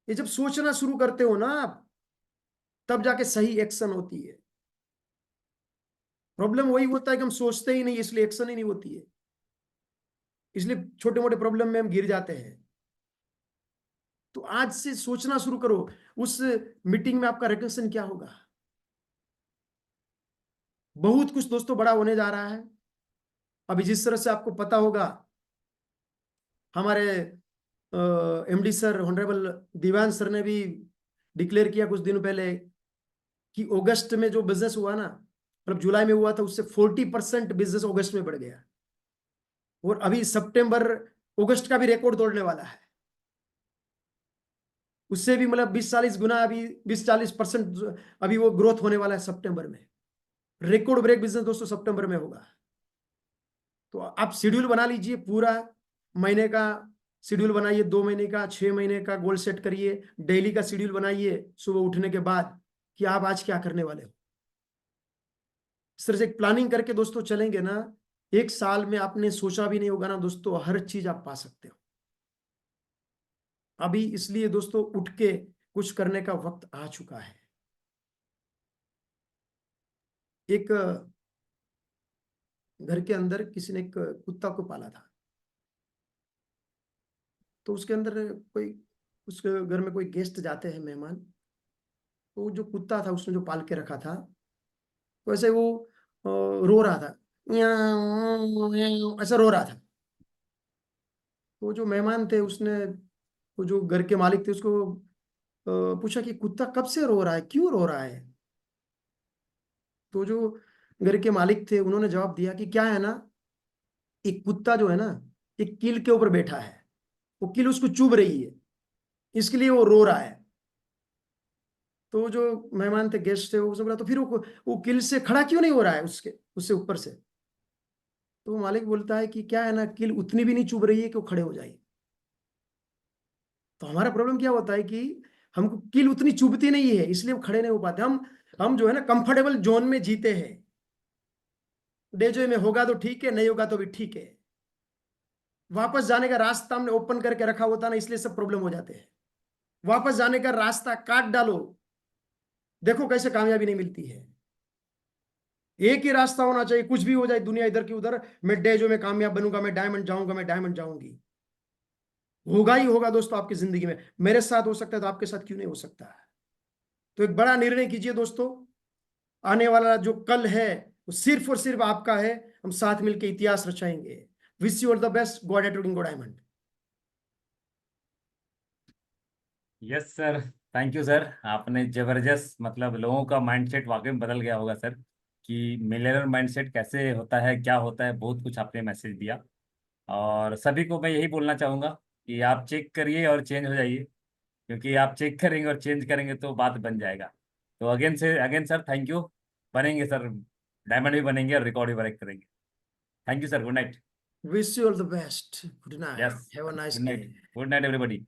ये जब सोचना शुरू करते हो ना आप, तब जाके सही एक्शन होती है। प्रॉब्लम वही होता है कि हम सोचते ही नहीं, इसलिए एक्शन ही नहीं होती है। इसलिए छोटे मोटे प्रॉब्लम में हम गिर जाते हैं। तो आज से सोचना शुरू करो, उस मीटिंग में आपका रिकग्निशन क्या होगा। बहुत कुछ दोस्तों बड़ा होने जा रहा है। अभी जिस तरह से आपको पता होगा, हमारे एमडी सर ऑनरेबल दीवान सर ने भी डिक्लेयर किया कुछ दिनों पहले कि अगस्त में जो बिजनेस हुआ ना, मतलब जुलाई में हुआ था, उससे 40% बिजनेस अगस्त में बढ़ गया। और अभी सितंबर, अगस्त का भी रिकॉर्ड तोड़ने वाला है। उससे भी मतलब 20-40 गुना, अभी 20-40% अभी वो ग्रोथ होने वाला है सितंबर में। रिकॉर्ड ब्रेक बिजनेस दोस्तों सितंबर में होगा। तो आप शेड्यूल बना लीजिए, पूरा महीने का शेड्यूल बनाइए, 2 महीने का, 6 महीने का गोल सेट करिए। डेली का शेड्यूल बनाइए सुबह उठने के बाद, कि आप आज क्या करने वाले हो। इस तरह से एक प्लानिंग करके दोस्तों चलेंगे ना, एक साल में आपने सोचा भी नहीं होगा ना दोस्तों, हर चीज आप पा सकते हो। अभी इसलिए दोस्तों उठ के कुछ करने का वक्त आ चुका है। एक घर के अंदर किसी ने एक कुत्ता को पाला था। तो उसके अंदर कोई, उसके घर में कोई गेस्ट जाते हैं, मेहमान। तो जो कुत्ता था उसने जो पाल के रखा था, वैसे वो रो रहा था, म्याऊं, म्याऊं, ऐसा रो रहा था। तो जो मेहमान थे, उसने, वो जो घर के मालिक थे, उसको पूछा कि कुत्ता कब से रो रहा है, क्यों रो रहा है। तो जो घर के मालिक थे, उन्होंने जवाब दिया कि क्या है ना, एक कुत्ता जो है ना, एक कील के ऊपर बैठा है, वो कील उसको चुभ रही है, इसके लिए वो रो रहा है। तो जो मेहमान थे, गेस्ट थे, उसने बोला तो फिर वो कील से खड़ा क्यों नहीं हो रहा है, उसके उससे ऊपर से। तो वो मालिक बोलता है कि क्या है ना, कील उतनी भी नहीं चुभ रही है कि वो खड़े हो जाए। तो हमारा प्रॉब्लम क्या होता है कि हमको कील उतनी चुभती नहीं है, इसलिए हम खड़े नहीं हो पाते। हम जो है ना, कंफर्टेबल जोन में जीते हैं। डेजो में होगा तो ठीक है, नहीं होगा तो भी ठीक है। वापस जाने का रास्ता हमने ओपन करके रखा होता ना, इसलिए सब प्रॉब्लम हो जाते हैं। वापस जाने का रास्ता काट डालो, देखो कैसे कामयाबी नहीं मिलती है। एक ही रास्ता होना चाहिए, कुछ भी हो जाए दुनिया इधर की उधर, मैं डे जो मैं कामयाब बनूंगा, मैं डायमंड जाऊंगा, मैं डायमंड जाऊंगी। होगा ही होगा दोस्तों आपकी जिंदगी में। मेरे साथ हो सकता है तो आपके साथ क्यों नहीं हो सकता है। तो एक बड़ा निर्णय कीजिए दोस्तों, आने वाला जो कल है वो सिर्फ और सिर्फ आपका है। हम साथ मिलकर इतिहास रचाएंगे। Wish you all the best, god at go diamond. Yes sir, thank you sir. आपने जबरदस्त, मतलब लोगों का माइंडसेट वाकई में बदल गया होगा सर, कि मिलेनियर माइंडसेट कैसे होता है, क्या होता है, बहुत कुछ आपने मैसेज दिया। और सभी को मैं यही बोलना चाहूँगा कि आप चेक करिए और चेंज हो जाइए, क्योंकि आप चेक करेंगे और चेंज करेंगे तो बात बन जाएगा। तो अगेन सर थैंक यू। बनेंगे सर, डायमंड भी बनेंगे और रिकॉर्ड भी ब्रेक करेंगे। Thank you sir, good night. Wish you all the best, good night, yes, have a nice good day. Night, good night everybody.